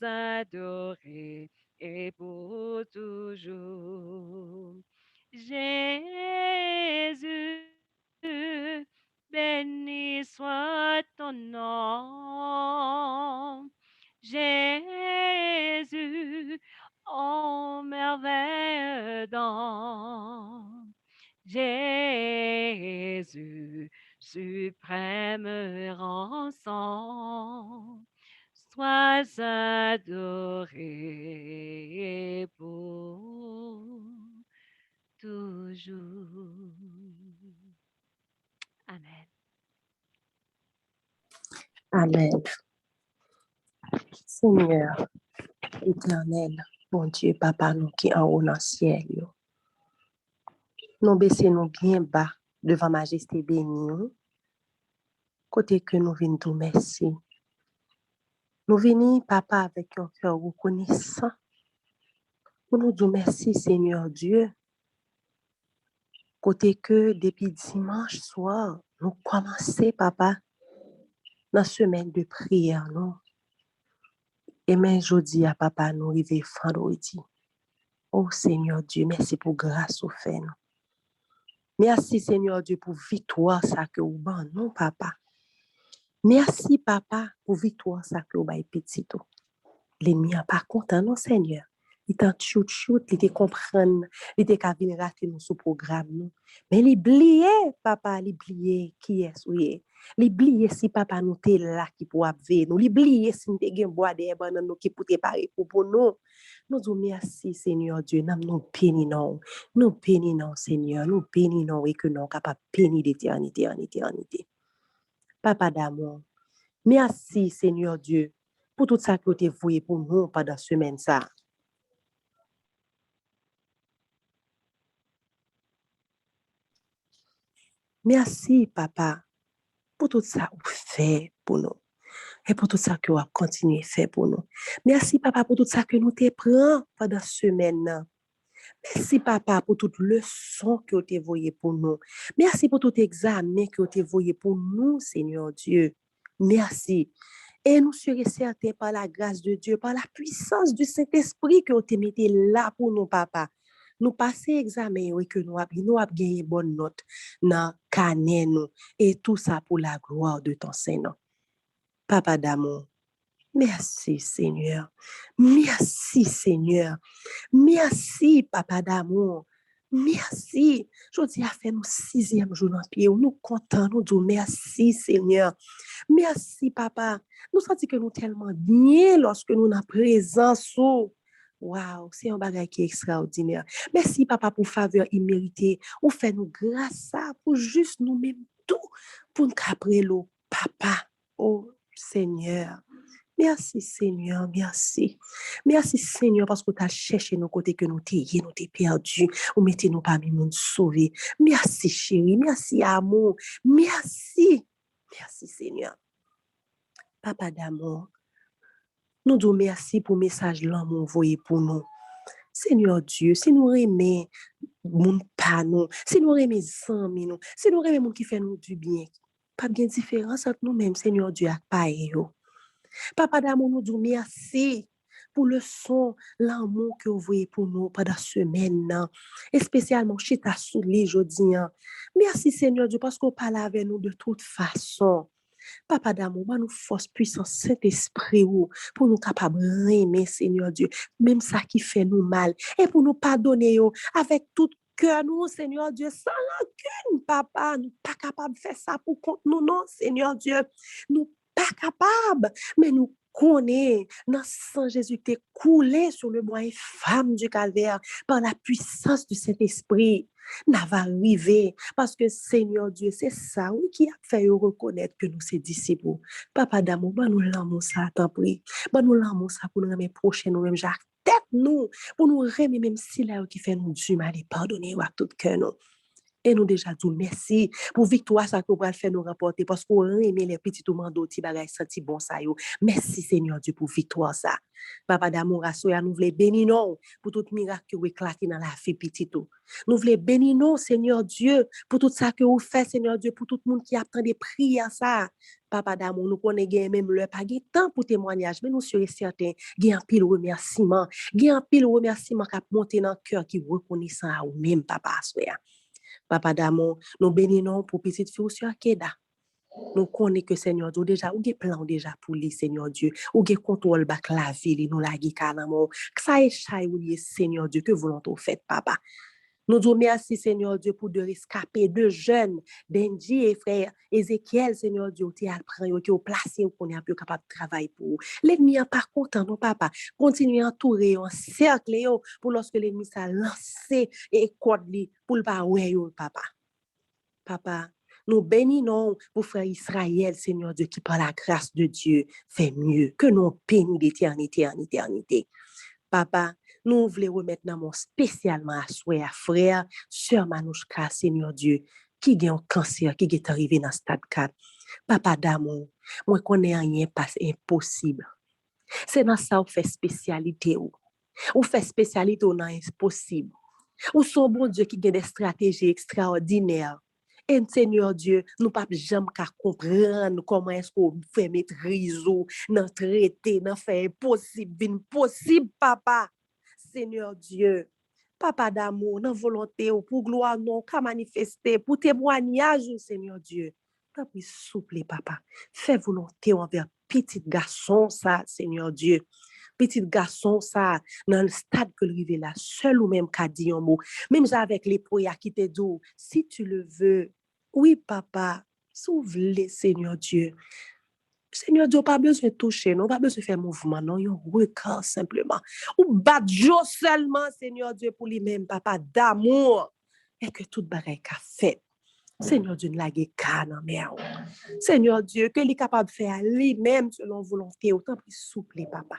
adoré et pour toujours. Jésus, béni soit ton nom. Jésus, oh merveille dans Jésus, suprême rançon, sois adoré pour toujours. Amen. Amen. Seigneur éternel, bon Dieu, Papa, nous qui en haut dans le ciel, nous baissons nous bien bas devant Majesté bénie, côté que nous venons tout merci. Nous venons, Papa, avec un cœur reconnaissant pour nous dire merci, Seigneur Dieu, côté que depuis dimanche soir, nous commençons, Papa, dans la semaine de prière, non? Et même jeudi, à Papa, nous arrivons vendredi. Oh Seigneur Dieu, merci pour grâce au fait. Merci Seigneur Dieu pour victoire ça que vous ban non papa. Merci papa pour victoire ça que vous bail petit tout. L'ennemi a pas content non Seigneur. Il t'en chut, il te comprendre, il te ka venir rater nous sous programme non. Mais l'oublier papa, l'oublier qui est souillé. L'oublier si papa nous t'es là qui pour veiller nous. L'oublier si nous t'es gen bois des bananes nous qui pour préparer pour nous. Nous disons merci Seigneur Dieu, nous bénissons. Nous bénissons Seigneur, nous bénissons et que nous capable bénir d'éternité en éternité. Papa d'amour, merci Seigneur Dieu pour tout ça que tu as voué pour nous pendant semaine ça. Merci papa pour tout ça que vous faites pour nous. Et pour tout ça que vous continuez à faire pour nous. Merci papa pour tout ça que nous te prenons pendant semaine. Merci papa pour toute leçon que tu as envoyé pour nous. Merci pour tout examen que tu as envoyé pour nous, Seigneur Dieu. Merci. Et nous serons certains par la grâce de Dieu, par la puissance du Saint-Esprit que tu as mis là pour nous, papa. Nous passer examen et que nous avons gagné bonne note dans canet nous et tout ça pour la gloire de ton Seigneur. Papa d'amour, merci Seigneur. Merci Seigneur. Merci Papa d'amour. Merci. Je dis à faire nos 6e jour dans pied. Nous contents, nous disons merci Seigneur. Merci Papa. Nous sentons que nous tellement bien lorsque nous sommes présence. Waouh, c'est un bagage qui est extraordinaire. Merci papa pour faveur imméritée. Ou fait nous grâce ça pour juste nous-mêmes tout pour nous caprer l'eau. Papa, oh Seigneur. Merci Seigneur, merci. Merci Seigneur parce que tu as cherché nos côtés que nous t'ayons perdus. Ou mettez nous parmi nous sauver. Merci chérie, merci amour. Merci. Merci Seigneur. Papa d'amour. Nous disons merci pour le message l'amour envoyé pour nous. Seigneur Dieu, si nous aimons mon pas nous, si nous aimons amis nous, si nous aimons qui fait nous du bien, pas de différence entre nous-mêmes, Seigneur Dieu, à pareil. Papa d'amour, nous disons merci pour le son, l'amour que vous voyez pour nous pendant la semaine, et spécialement chez ta soulé aujourd'hui. Merci Seigneur Dieu parce qu'on parle avec nous de toute façon. Papa d'amour, nous force puissance Saint-Esprit pour nous capables d'aimer Seigneur Dieu, même ça qui fait nous mal, et pour nous pardonner avec tout cœur nous, Seigneur Dieu, sans rancune, papa, nous pas capables de faire ça pour contre nous, non, Seigneur Dieu, nous pas capables, mais nous connaît dans sang Jésus qui est coulé sur le bois infâme du calvaire par la puissance du Saint-Esprit. N'a va arriver parce que Seigneur Dieu, c'est ça oui, qui a fait reconnaître que nous sommes disciples. Papa d'amour, nous l'amour ça, t'en prie. Nous l'amour ça pour nous remettre prochain nous-mêmes, tête nous, pour nous remettre même si là qui fait nous du mal et pardonner à tout cœur nous. Et nous déjà dit merci pour victoire ça que vous faire nous remporter parce qu'on aime les petits mando ti bagay senti bon ça yo. Merci Seigneur Dieu pour victoire ça. Papa d'amour assoya nous voulons bénir nous pour tout miracle que vous éclater dans la vie petit tout. Nous voulons bénir nous Seigneur Dieu pour tout ça que vous faites Seigneur Dieu pour tout le monde qui attend des prières ça. Papa d'amour nous connaît même le pas temps pour témoignage mais nous sommes certains gain pile remerciement qui a monté dans cœur qui reconnaissant à vous même papa assoya. Papa d'amour, nous bénissons pour petite fille sur Akeda. Nous connaissons que Seigneur Dieu déjà, ou des plans déjà pour lui, Seigneur Dieu, ou des contrôle bac la vie, nous la guicanamo. Que ça est chai ou Seigneur Dieu, que volonté fait, papa. Nous disons merci, Seigneur Dieu, pour de rescapés, de jeunes, d'Andy et frère Ézéchiel, Seigneur Dieu, qui a pris, qui a placé, qu'on est un peu capable de travailler pour. L'ennemi n'est pas content, non, papa. Continuez à entourer, en cercle, pour lorsque l'ennemi s'est lancé et corde pour le pas, ouais, papa. Papa, nous bénissons pour frère Israël, Seigneur Dieu, qui par la grâce de Dieu fait mieux que nous bénis d'éternité en éternité. Papa, nous voulons remettre dans mon spécialement à souhait à frère, sœur Manouchka, Seigneur Dieu, qui a un cancer, qui est arrivé dans le stade 4. Papa d'amour, moi connais rien passe impossible. C'est dans ça où fait spécialité ou fait spécialité ou non impossible. Ou son bon Dieu qui a des stratégies extraordinaires. Et Seigneur Dieu, nous ne pouvons jamais comprendre comment est-ce qu'on fait maîtrise ou dans traiter, dans faire impossible, papa. Seigneur Dieu, papa d'amour, dans volonté ou pour gloire non, qu'à manifester, pour témoignage, Seigneur Dieu. T'as pris souple, papa. Fais volonté envers petit garçon, ça, Seigneur Dieu. Petit garçon, ça, dans le stade que le rive là, seul ou même qu'a dit un mot. Même avec les poids qui te disent, si tu le veux, oui, papa, s'ouvre-les, Seigneur Dieu. Seigneur Dieu, pas besoin de toucher, non, pas besoin de faire mouvement, non, il regarde simplement. Ou bat seulement, Seigneur Dieu, pour lui-même, papa, d'amour. Et que toute bagaille qu'a fait. Seigneur Dieu, la guécane, mère. Seigneur Dieu, que il est capable de faire lui-même selon volonté, autant plus souple, papa.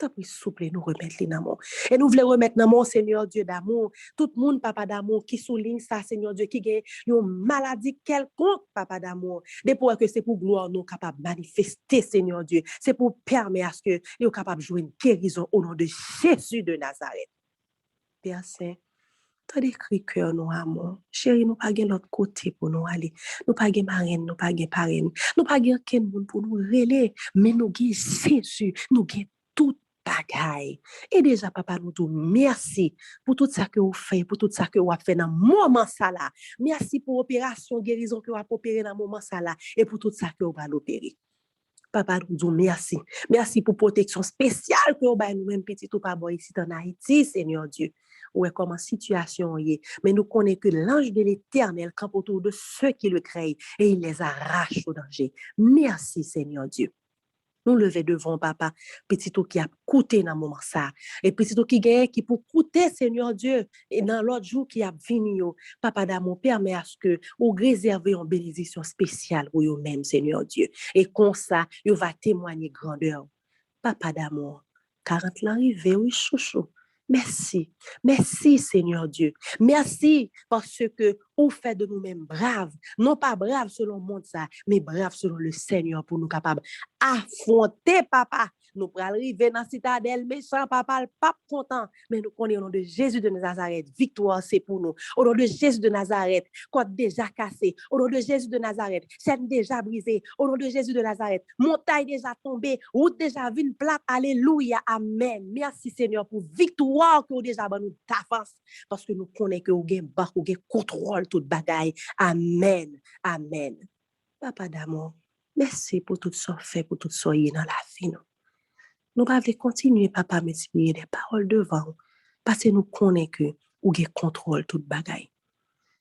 Tant pis, souple, nous remettre les d'amour. Et nous voulons remettre dans mon Seigneur Dieu d'amour. Tout le monde, papa d'amour, qui souligne ça, Seigneur Dieu, qui gagne une maladie quelconque, papa d'amour. Depuis que c'est pour gloire, nous capables de manifester, Seigneur Dieu. C'est pour permettre à ce que nous sommes capables de jouer une guérison au nom de Jésus de Nazareth. Père Saint, tu as décrit cœur, nous, amour. Chérie, nous pas de l'autre côté pour nous aller. Nous pas de marraine, nous pas de parraine. Nous pas de quelqu'un pour nous relayer. Mais nous avons Jésus, nous avons tout bagaille. Et déjà, papa, nous disons merci pour tout ça que vous faites, pour tout ça que vous avez fait dans le moment ça là. Merci pour l'opération guérison que vous avez opéré dans le moment ça là. Et pour tout ça que vous allez opérer. Papa, nous disons merci. Merci pour protection spéciale que vous avez nous-mêmes petit ou pas ici en Haïti, Seigneur Dieu. Ouais, comment situation est. Mais nous connaissons que l'ange de l'Éternel campe autour de ceux qui le craignent et il les arrache au danger. Merci, Seigneur Dieu. Nous lever devant papa, petit tout qui a coûté dans le moment ça. Et petit tout qui gagne, qui pour coûter, Seigneur Dieu, et dans l'autre jour qui a venu, papa d'amour, permet à ce que vous réservez une bénédiction spéciale pour vous-même, Seigneur Dieu. Et comme ça, vous va témoigner grandeur. Papa d'amour, 40 ans arrivé, oui, chouchou. Merci. Merci, Seigneur Dieu. Merci parce que vous faites de nous-mêmes braves. Non pas braves selon le monde, ça, mais braves selon le Seigneur pour nous capables affronter, papa. Nous pourrons arriver dans la citadelle méchant, papa, le pape content. Mais nous connaissons au nom de Jésus de Nazareth. Victoire, c'est pour nous. Au nom de Jésus de Nazareth, côte déjà cassée. Au nom de Jésus de Nazareth, chaîne déjà brisée. Au nom de Jésus de Nazareth, montagne déjà tombée, route déjà ville plate. Alléluia, amen. Merci Seigneur pour victoire que vous déjà nous d'avance. Parce que nous connaissons que vous avez contrôle toute bagaille. Amen, amen. Papa d'amour, merci pour tout ce fait, pour tout ce qui dans la vie. Nous devons continuer, papa, à multiplier des paroles devant, parce que nous connaissons que vous avez contrôle toute bagaille.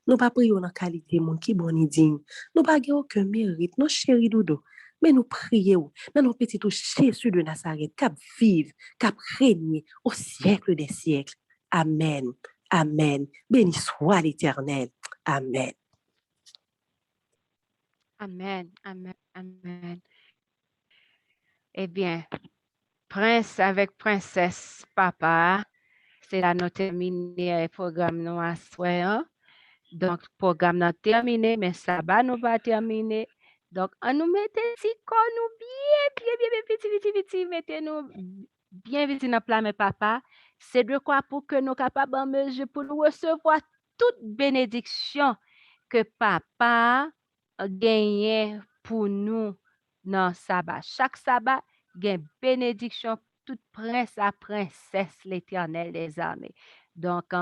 Nous ne pas prier dans la qualité de monde qui bon et digne. Nous pas aucun mérite, nos chéris dodo. Mais nous prions dans nos petits Jésus de Nazareth, cap vive, cap régner au siècle des siècles. Amen. Amen. Béni soit l'Éternel. Amen. Amen, amen, amen. Eh bien, prince avec princesse, papa, c'est là nous terminer le programme nous à soir. Donc, programme n'a terminé, mais ça va nous pas terminer. Donc, on nous mette si nous bien petit, mettez-nous bien vite dans plat, mais papa. C'est de quoi pour que nous capables en mesure pour nous recevoir toute bénédiction que papa gagne pour nous dans sabbat. Chaque sabbat, gagne bénédiction toute prince à princesse l'Éternel des armées. Donc,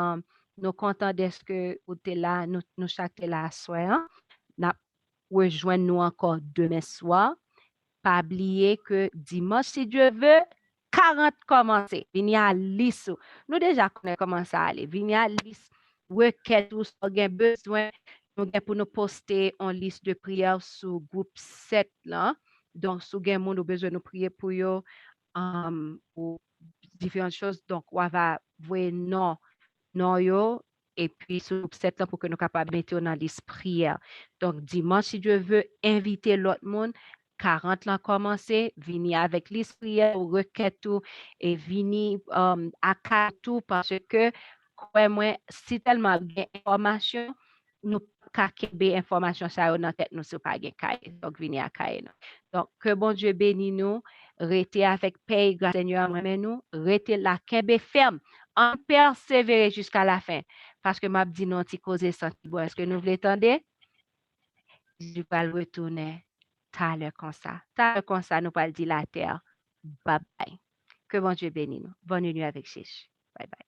nous comptons de ce que vous êtes là, nous chaque là à soir. Nous rejoignons nous encore demain soir. Pas oublier que dimanche, si Dieu veut, 40 commencer. Vini à liste. Nous déjà connaissons comment ça aller. Vini à liste. Requête ou soit gain besoin. Nous gain pour nous poster en liste de prière sur groupe 7 là. Donc, si gain monde besoin de prier pour yo, ou différentes choses. Donc, on va voir non yo. Et puis, sur groupe 7 là pour que nous capables de mettre dans liste prière. Donc, dimanche, si Dieu veut, inviter l'autre monde. 40 là commencé, vini avec l'esprit ou requête tout et vini à tout parce que moi si tellement bien information nous ka kebe information ça dans tête nous sur pas gain cahier donc vini à cahier nous. Donc que bon Dieu bénisse nous, rester avec paix grâce Seigneur moi nous, rester la kebe ferme, en persévérer jusqu'à la fin parce que m'a dit non ti causer ça bon est-ce que nous voulons attendre? Je vais le retourner. T'as l'air comme ça, nous pas le dire la terre. Bye bye. Que bon Dieu bénisse nous. Bonne nuit avec Jésus. Bye bye.